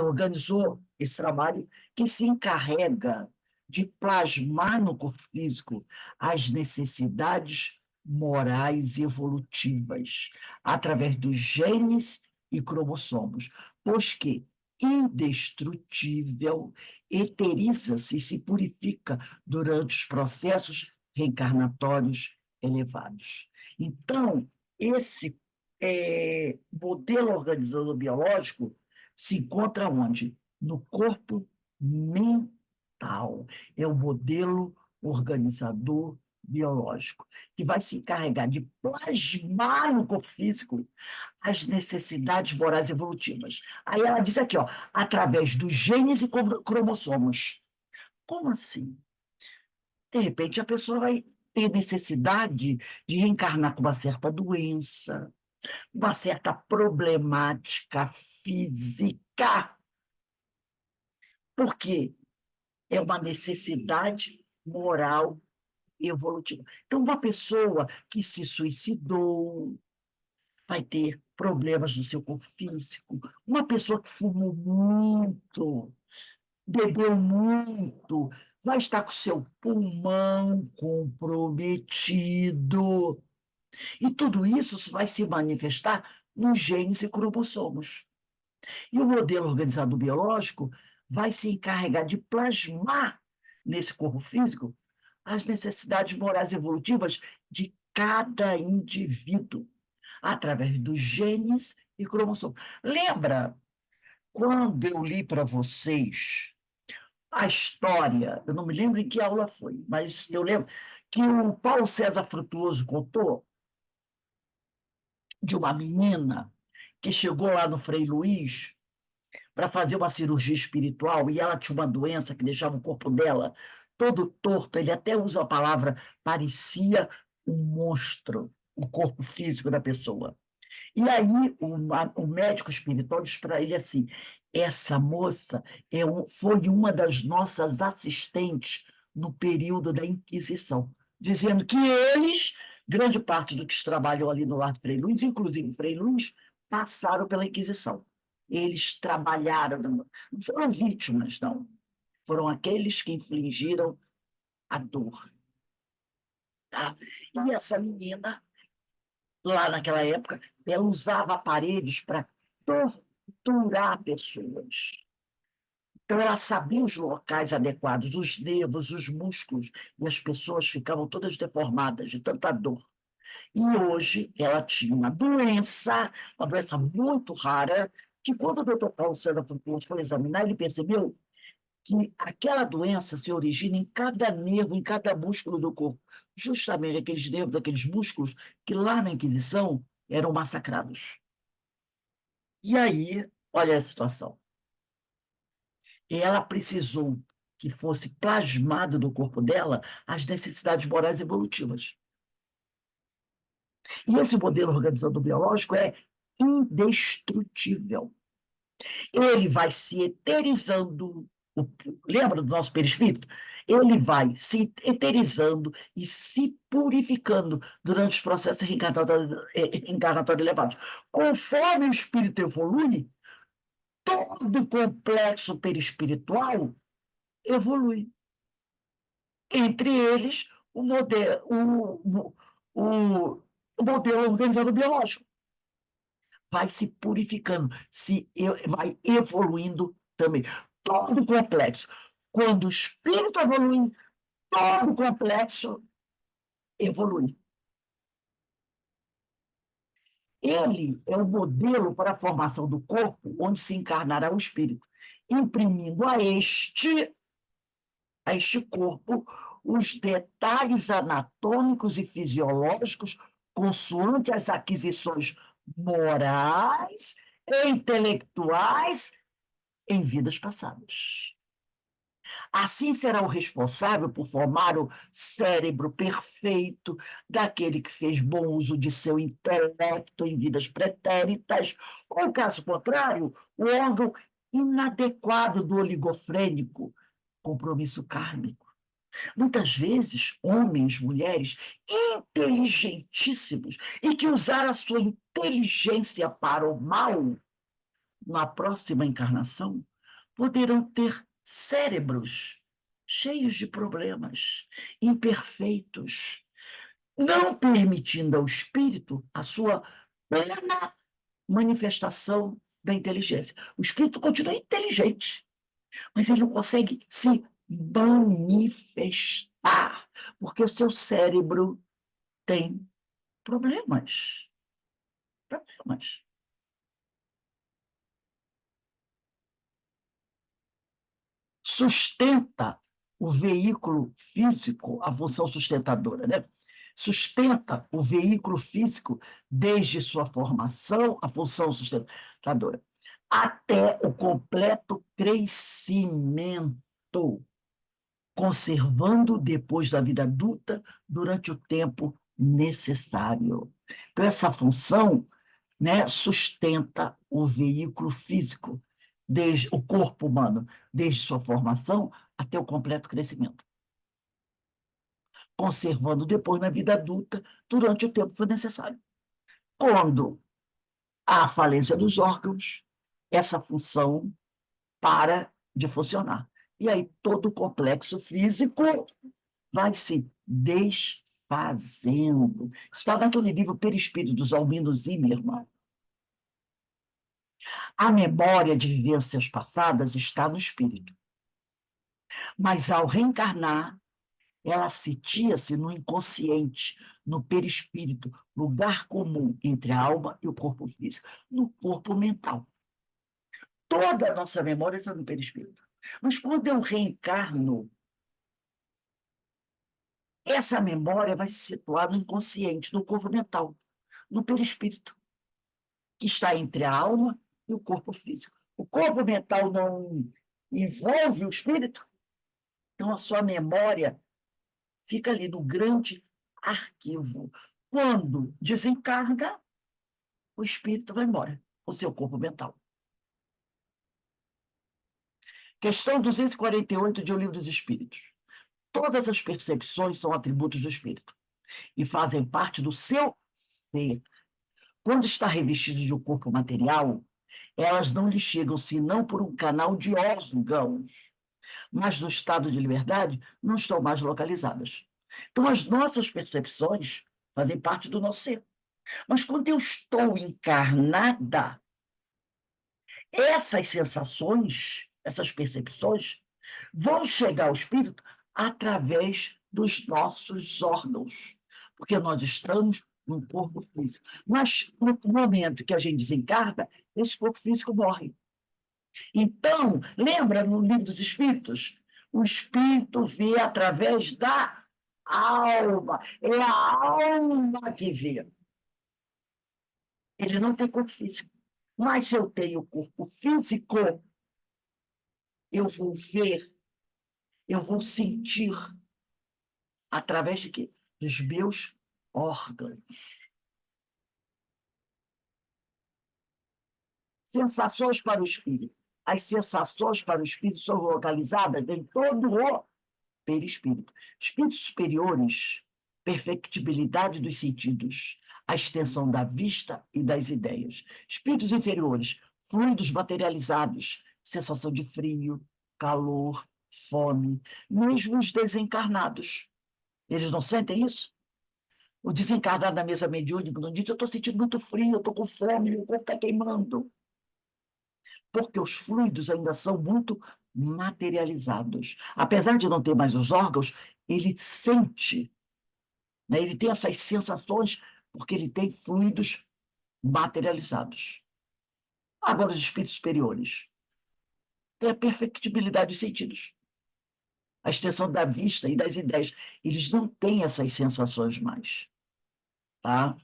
organizou esse trabalho que se encarrega de plasmar no corpo físico as necessidades morais e evolutivas, através dos genes e cromossomos, pois que indestrutível eteriza-se e se purifica durante os processos reencarnatórios elevados. Então, esse modelo organizador biológico se encontra onde? No corpo mental. É o modelo organizador biológico, que vai se encarregar de plasmar no corpo físico as necessidades morais evolutivas. Aí ela diz aqui, ó, através dos genes e cromossomos. Como assim? De repente, a pessoa vai ter necessidade de reencarnar com uma certa doença, uma certa problemática física. Por quê? É uma necessidade moral evolutiva. Então, uma pessoa que se suicidou vai ter problemas no seu corpo físico. Uma pessoa que fumou muito, bebeu muito, vai estar com o seu pulmão comprometido. E tudo isso vai se manifestar nos genes e cromossomos. E o modelo organizado biológico vai se encarregar de plasmar nesse corpo físico as necessidades morais evolutivas de cada indivíduo, através dos genes e cromossomos. Lembra quando eu li para vocês a história, eu não me lembro em que aula foi, mas eu lembro que o Paulo César Frutuoso contou de uma menina que chegou lá no Frei Luís para fazer uma cirurgia espiritual e ela tinha uma doença que deixava o corpo dela todo torto, ele até usa a palavra, parecia um monstro, o corpo físico da pessoa. E aí o médico espiritual diz para ele assim, Essa moça foi uma das nossas assistentes no período da Inquisição, dizendo que eles, grande parte dos que trabalham ali no Lar de Frei Luís, inclusive Frei Luís, passaram pela Inquisição. Eles trabalharam, não foram vítimas, não. Foram aqueles que infligiram a dor. Tá? E essa menina, lá naquela época, ela usava aparelhos para torturar pessoas. Então, ela sabia os locais adequados, os nervos, os músculos, e as pessoas ficavam todas deformadas de tanta dor. E hoje ela tinha uma doença muito rara, que quando o doutor Paulo César Frutuoso foi examinar, ele percebeu que aquela doença se origina em cada nervo, em cada músculo do corpo. Justamente aqueles nervos, aqueles músculos que lá na Inquisição eram massacrados. E aí, olha a situação. Ela precisou que fosse plasmado no corpo dela as necessidades morais evolutivas. E esse modelo organizador biológico é indestrutível. Ele vai se eterizando, lembra do nosso perispírito? Ele vai se eterizando e se purificando durante os processos reencarnatórios elevados. Conforme o espírito evolui, todo o complexo perispiritual evolui. Entre eles, o modelo organizador biológico. Vai se purificando, vai evoluindo também. Todo complexo. Quando o espírito evolui, todo complexo evolui. Ele é o modelo para a formação do corpo onde se encarnará o espírito, imprimindo a este corpo os detalhes anatômicos e fisiológicos consoante as aquisições morais e intelectuais em vidas passadas. Assim será o responsável por formar o cérebro perfeito daquele que fez bom uso de seu intelecto em vidas pretéritas, ou, caso contrário, o órgão inadequado do oligofrênico, compromisso kármico. Muitas vezes, homens, mulheres inteligentíssimos e que usaram a sua inteligência para o mal, na próxima encarnação, poderão ter cérebros cheios de problemas, imperfeitos, não permitindo ao espírito a sua plena manifestação da inteligência. O espírito continua inteligente, mas ele não consegue se manifestar, porque o seu cérebro tem problemas. Problemas. Sustenta o veículo físico, a função sustentadora, né? Sustenta o veículo físico desde sua formação, a função sustentadora, até o completo crescimento, conservando depois da vida adulta durante o tempo necessário. Então, essa função, né, sustenta o veículo físico, desde o corpo humano, desde sua formação até o completo crescimento, conservando depois na vida adulta durante o tempo que for necessário. Quando há falência dos órgãos, essa função para de funcionar. E aí todo o complexo físico vai se desfazendo. Está naquele livro Perispírito, dos Albino Zimmermann. A memória de vivências passadas está no espírito. Mas, ao reencarnar, ela sitia-se no inconsciente, no perispírito, lugar comum entre a alma e o corpo físico, no corpo mental. Toda a nossa memória está no perispírito. Mas, quando eu reencarno, essa memória vai se situar no inconsciente, no corpo mental, no perispírito, que está entre a alma e o corpo físico. O corpo mental não envolve o espírito, então a sua memória fica ali no grande arquivo. Quando desencarna, o espírito vai embora, o seu corpo mental. Questão 248 de O Livro dos Espíritos. Todas as percepções são atributos do espírito e fazem parte do seu ser. Quando está revestido de um corpo material, elas não lhe chegam senão por um canal de órgãos, mas no estado de liberdade não estão mais localizadas. Então, as nossas percepções fazem parte do nosso ser. Mas quando eu estou encarnada, essas sensações, essas percepções, vão chegar ao espírito através dos nossos órgãos, porque nós estamos num corpo físico. Mas no momento que a gente desencarna, esse corpo físico morre. Então, lembra no Livro dos Espíritos? O espírito vê através da alma. É a alma que vê. Ele não tem corpo físico. Mas se eu tenho corpo físico, eu vou ver, eu vou sentir através de quê? Dos meus órgãos. Sensações para o espírito. As sensações para o espírito são localizadas em todo o perispírito. Espíritos superiores, perfectibilidade dos sentidos, a extensão da vista e das ideias. Espíritos inferiores, fluidos materializados, sensação de frio, calor, fome, mesmo os desencarnados. Eles não sentem isso? O desencarnado na mesa mediúnica não diz: eu estou sentindo muito frio, eu estou com fome, meu corpo está queimando. Porque os fluidos ainda são muito materializados. Apesar de não ter mais os órgãos, ele sente, né? Ele tem essas sensações porque ele tem fluidos materializados. Agora, os espíritos superiores têm a perfectibilidade dos sentidos, a extensão da vista e das ideias. Eles não têm essas sensações mais. Tá?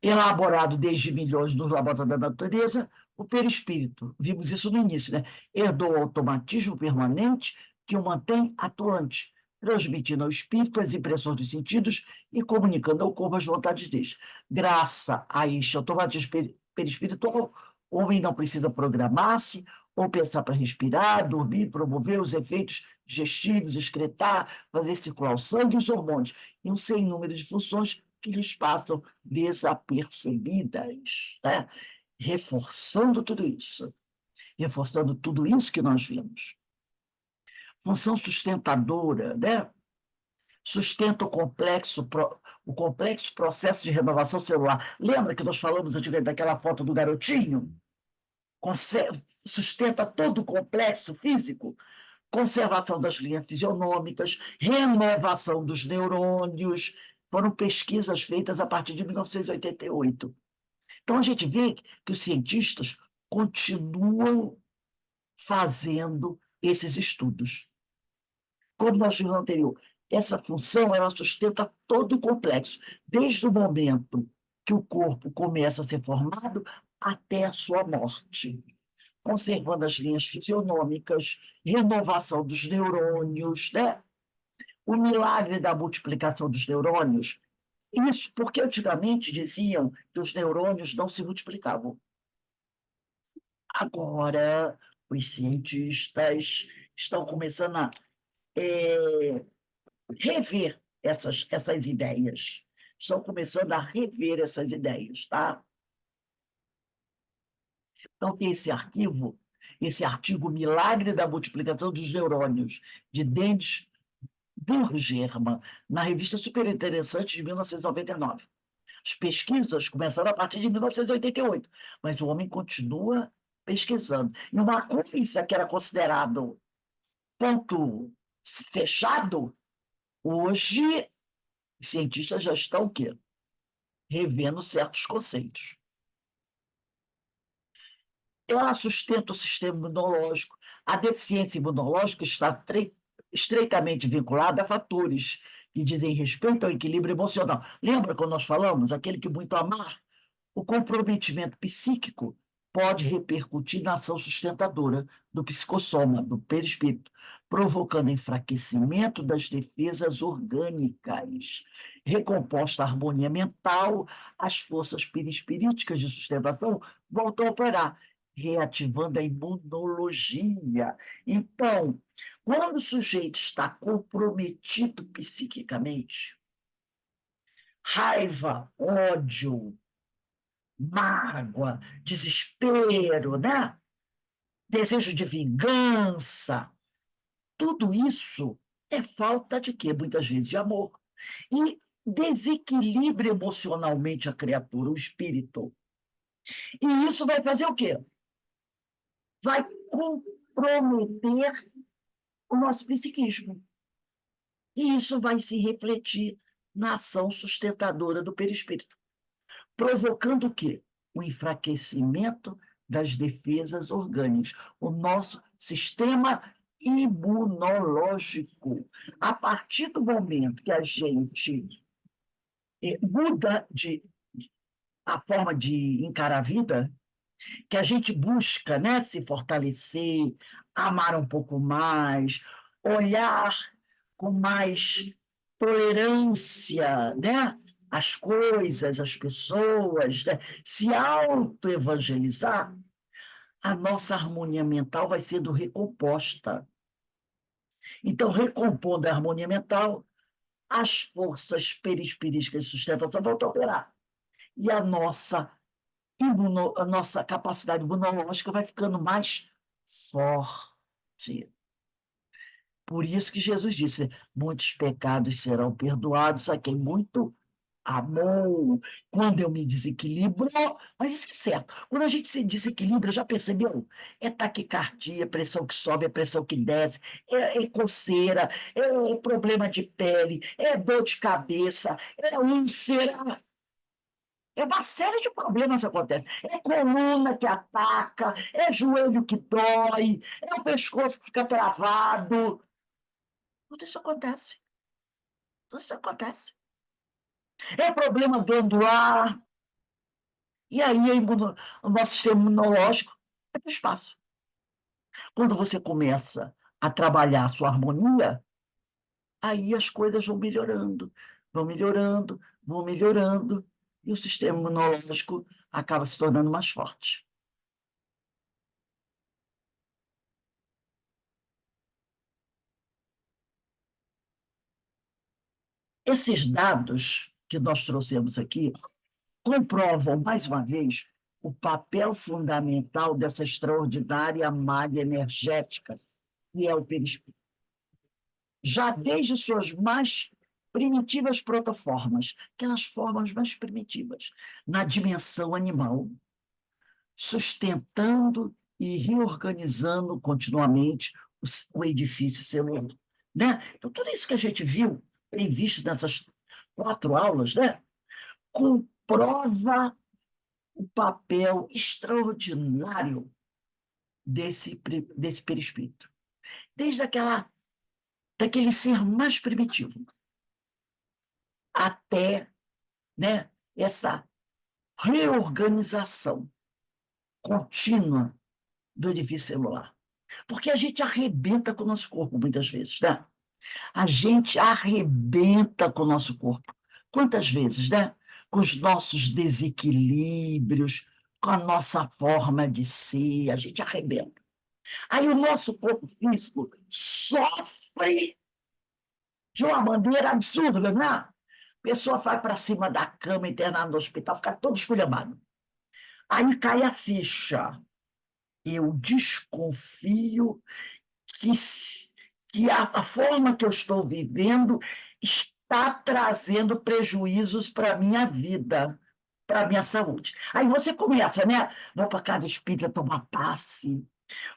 Elaborado desde milhões nos laboratórios da natureza, o perispírito, vimos isso no início, né? Herdou o automatismo permanente que o mantém atuante, transmitindo ao espírito as impressões dos sentidos e comunicando ao corpo as vontades deste. Graças a este automatismo perispiritual, o homem não precisa programar-se ou pensar para respirar, dormir, promover os efeitos digestivos, excretar, fazer circular o sangue e os hormônios, e um sem número de funções que lhes passam desapercebidas, né? Reforçando tudo isso que nós vimos. Função sustentadora, né? Sustenta o complexo processo de renovação celular. Lembra que nós falamos antigamente daquela foto do garotinho? Sustenta todo o complexo físico, conservação das linhas fisionômicas, renovação dos neurônios. Foram pesquisas feitas a partir de 1988. Então, a gente vê que os cientistas continuam fazendo esses estudos. Como nós vimos no anterior, essa função ela sustenta todo o complexo, desde o momento que o corpo começa a ser formado até a sua morte, conservando as linhas fisionômicas, renovação dos neurônios, né? O milagre da multiplicação dos neurônios. Isso porque antigamente diziam que os neurônios não se multiplicavam. Agora, os cientistas estão começando a rever essas ideias. Estão começando a rever essas ideias, tá? Então, tem esse artigo Milagre da Multiplicação dos Neurônios, de Dennis Burgerman, na revista Super Interessante de 1999. As pesquisas começaram a partir de 1988, mas o homem continua pesquisando. E uma coisa que era considerado ponto fechado, hoje os cientistas já estão o quê? Revendo certos conceitos. Ela sustenta o sistema imunológico. A deficiência imunológica está estreitamente vinculada a fatores que dizem respeito ao equilíbrio emocional. Lembra quando nós falamos? Aquele que muito amar, o comprometimento psíquico pode repercutir na ação sustentadora do psicossoma, do perispírito, provocando enfraquecimento das defesas orgânicas. Recomposta a harmonia mental, as forças perispiríticas de sustentação voltam a operar, reativando a imunologia. Então, quando o sujeito está comprometido psiquicamente, raiva, ódio, mágoa, desespero, né? Desejo de vingança, tudo isso é falta de quê? Muitas vezes de amor. E desequilibra emocionalmente a criatura, o espírito. E isso vai fazer o quê? Vai comprometer o nosso psiquismo. E isso vai se refletir na ação sustentadora do perispírito, provocando o quê? O enfraquecimento das defesas orgânicas, o nosso sistema imunológico. A partir do momento que a gente muda a forma de encarar a vida, que a gente busca, né, se fortalecer, amar um pouco mais, olhar com mais tolerância, né, as coisas, as pessoas, né, se autoevangelizar, a nossa harmonia mental vai sendo recomposta. Então, recompondo a harmonia mental, as forças perispiríticas de sustentação vão operar. E a nossa capacidade imunológica vai ficando mais forte. Por isso que Jesus disse: muitos pecados serão perdoados a quem muito amou. Quando eu me desequilibro, mas isso é certo. Quando a gente se desequilibra, já percebeu? É taquicardia, pressão que sobe, é pressão que desce, é coceira, é problema de pele, é dor de cabeça, é úlcera. É uma série de problemas que acontecem. É coluna que ataca, é joelho que dói, é o pescoço que fica travado. Tudo isso acontece. Tudo isso acontece. É problema glandular. E aí o nosso sistema imunológico vai para o espaço. Quando você começa a trabalhar a sua harmonia, aí as coisas vão melhorando, vão melhorando, vão melhorando, e o sistema imunológico acaba se tornando mais forte. Esses dados que nós trouxemos aqui comprovam, mais uma vez, o papel fundamental dessa extraordinária malha energética que é o perispírito. Já desde suas mais primitivas protoformas, aquelas formas mais primitivas, na dimensão animal, sustentando e reorganizando continuamente o edifício celular. Né? Então, tudo isso que a gente viu, tem visto nessas 4 aulas, né? Comprova o papel extraordinário desse perispírito. Desde daquele ser mais primitivo até, né, essa reorganização contínua do edifício celular. Porque a gente arrebenta com o nosso corpo, muitas vezes, né? A gente arrebenta com o nosso corpo. Quantas vezes, né? Com os nossos desequilíbrios, com a nossa forma de ser, a gente arrebenta. Aí o nosso corpo físico sofre de uma maneira absurda, né? A pessoa vai para cima da cama, internada no hospital, fica todo esculhambado. Aí cai a ficha. Eu desconfio que a forma que eu estou vivendo está trazendo prejuízos para a minha vida, para a minha saúde. Aí você começa, né? Vou para a casa espírita tomar passe,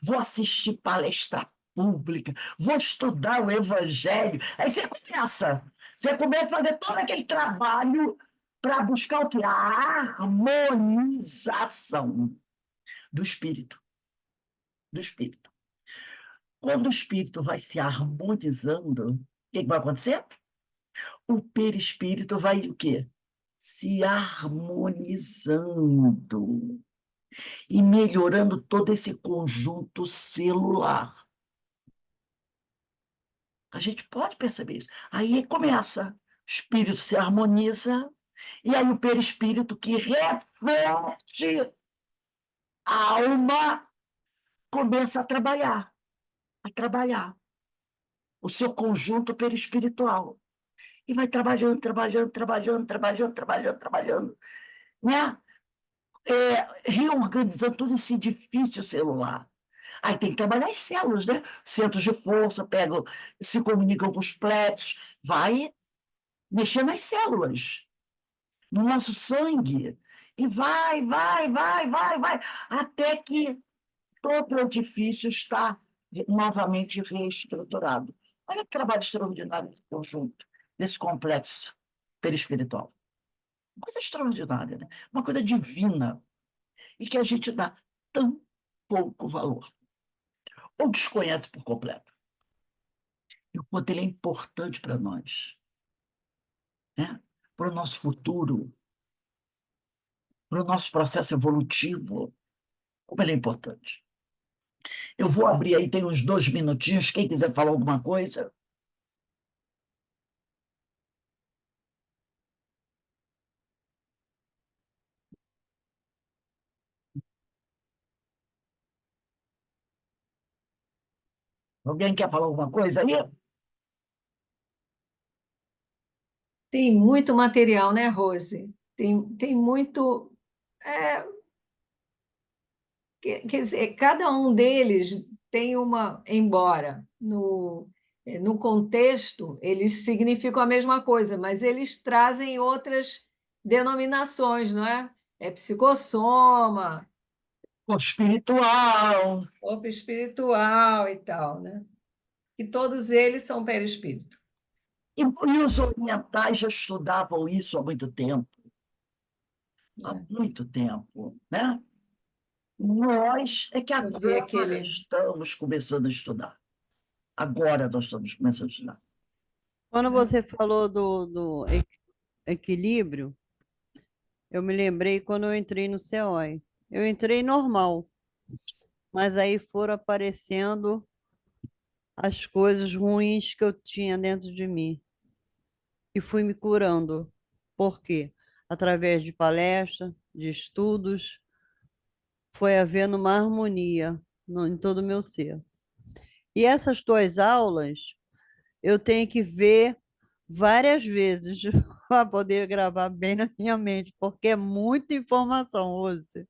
vou assistir palestra pública, vou estudar o evangelho. Aí você começa a fazer todo aquele trabalho para buscar o quê? A harmonização do espírito. Do espírito. Quando o espírito vai se harmonizando, o que vai acontecer? O perispírito vai o quê? Se harmonizando e melhorando todo esse conjunto celular. A gente pode perceber isso. Aí começa, o espírito se harmoniza, e aí o perispírito que reflete a alma começa a trabalhar o seu conjunto perispiritual. E vai trabalhando, trabalhando, trabalhando, trabalhando, trabalhando, trabalhando, né? Reorganizando todo esse edifício celular. Aí tem que trabalhar as células, né? Centros de força, pegam, se comunicam com os plétos, vai mexer nas células, no nosso sangue. E vai, até que todo o edifício está novamente reestruturado. Olha que trabalho extraordinário desse conjunto, desse complexo perispiritual. Coisa extraordinária, né? Uma coisa divina, e que a gente dá tão pouco valor, ou desconhece por completo. E o quanto ele é importante para nós, né? Para o nosso futuro, para o nosso processo evolutivo, como ele é importante. Eu vou abrir aí, tem uns 2 minutinhos, quem quiser falar alguma coisa. Alguém quer falar alguma coisa aí? Tem muito material, né, Rose? Tem muito. é, quer dizer, cada um deles tem uma. Embora no contexto eles significam a mesma coisa, mas eles trazem outras denominações, não é? É psicossoma, O espiritual. corpo espiritual e tal, né? E todos eles são perispírito. E os orientais já estudavam isso há Né? muito tempo, né? Nós é que Eu vi agora estamos começando a estudar. Agora nós estamos começando a estudar. Quando né? você falou do equilíbrio, eu me lembrei quando eu entrei no CEOI. Eu entrei normal, mas aí foram aparecendo as coisas ruins que eu tinha dentro de mim e fui me curando. Por quê? Através de palestras, de estudos, foi havendo uma harmonia em todo o meu ser. E essas tuas aulas, eu tenho que ver várias vezes para poder gravar bem na minha mente, porque é muita informação, Rose.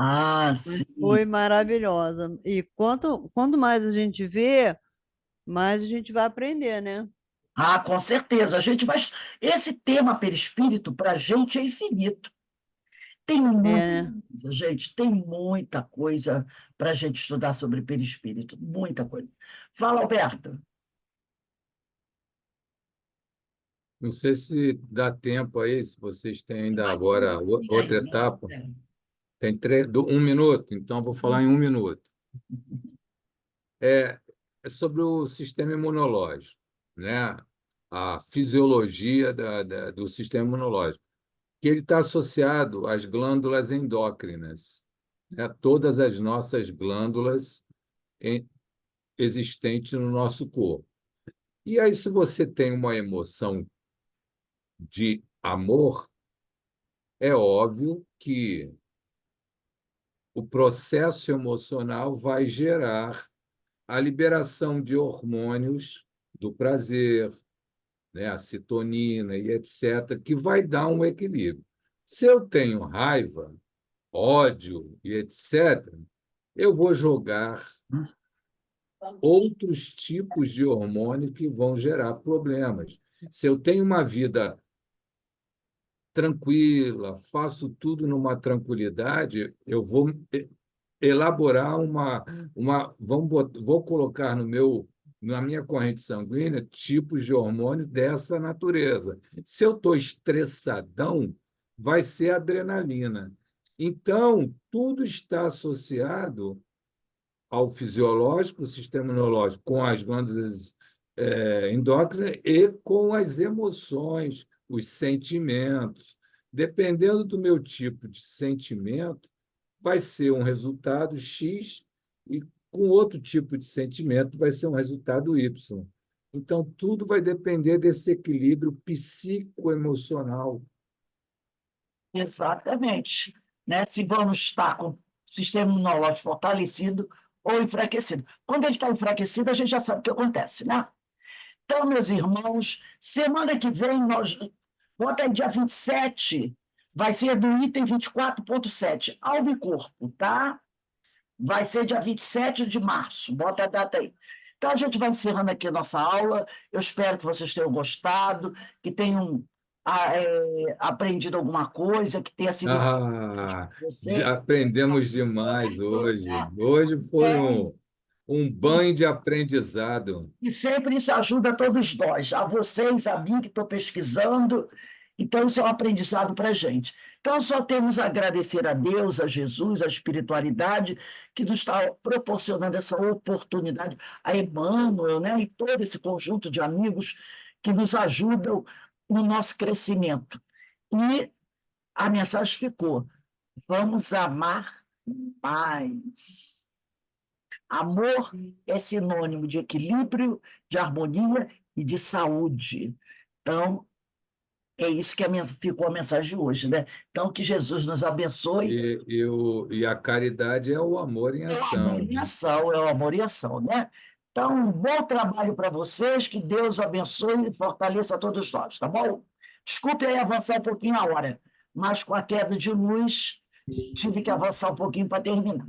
Ah, Mas sim. foi maravilhosa. E quanto mais a gente vê, mais a gente vai aprender, né? Ah, com certeza. A gente vai. Esse tema perispírito, para a gente, é infinito. Tem muita É, né? coisa, gente, tem muita coisa para a gente estudar sobre perispírito, muita coisa. Fala, Alberto. Não sei se dá tempo aí, se vocês têm ainda Mais um agora minutinho outra aí. etapa. Tem 1 minuto, então vou falar em 1 minuto. É, é sobre o sistema imunológico, né? A fisiologia do sistema imunológico, que ele está associado às glândulas endócrinas, né? Todas as nossas glândulas em- existentes no nosso corpo. E aí, se você tem uma emoção de amor, é óbvio que o processo emocional vai gerar a liberação de hormônios do prazer, né, a citonina e etc., que vai dar um equilíbrio. Se eu tenho raiva, ódio e etc., eu vou jogar outros tipos de hormônio que vão gerar problemas. Se eu tenho uma vida tranquila, faço tudo numa tranquilidade, eu vou elaborar vou colocar na minha corrente sanguínea tipos de hormônio dessa natureza. Se eu estou estressadão, vai ser adrenalina. Então, tudo está associado ao fisiológico, o sistema imunológico, com as glândulas endócrinas e com as emoções, os sentimentos. Dependendo do meu tipo de sentimento, vai ser um resultado X e com outro tipo de sentimento vai ser um resultado Y. Então, tudo vai depender desse equilíbrio psicoemocional. Exatamente. Né? Se vamos estar com sistema imunológico fortalecido ou enfraquecido. Quando ele está enfraquecido, a gente já sabe o que acontece, né? Então, meus irmãos, semana que vem, bota aí dia 27, vai ser do item 24.7, alma e corpo, tá? Vai ser dia 27 de março, bota a data aí. Então, a gente vai encerrando aqui a nossa aula. Eu espero que vocês tenham gostado, que tenham aprendido alguma coisa, que tenha sido Ah, você. aprendemos demais hoje. Hoje foi um banho de aprendizado. E sempre isso ajuda a todos nós, a vocês, a mim que estou pesquisando. Então, isso é um aprendizado para a gente. Então, só temos a agradecer a Deus, a Jesus, a espiritualidade, que nos está proporcionando essa oportunidade, a Emmanuel, né? E todo esse conjunto de amigos que nos ajudam no nosso crescimento. E a mensagem ficou: vamos amar mais. Amor é sinônimo de equilíbrio, de harmonia e de saúde. Então, é isso que ficou a mensagem de hoje, né? Então, que Jesus nos abençoe. E a caridade é o amor em É o amor ação. em ação, é o amor em ação, né? Então, um bom trabalho para vocês, que Deus abençoe e fortaleça todos nós, tá bom? Desculpe aí avançar um pouquinho a hora, mas com a queda de luz, tive que avançar um pouquinho para terminar.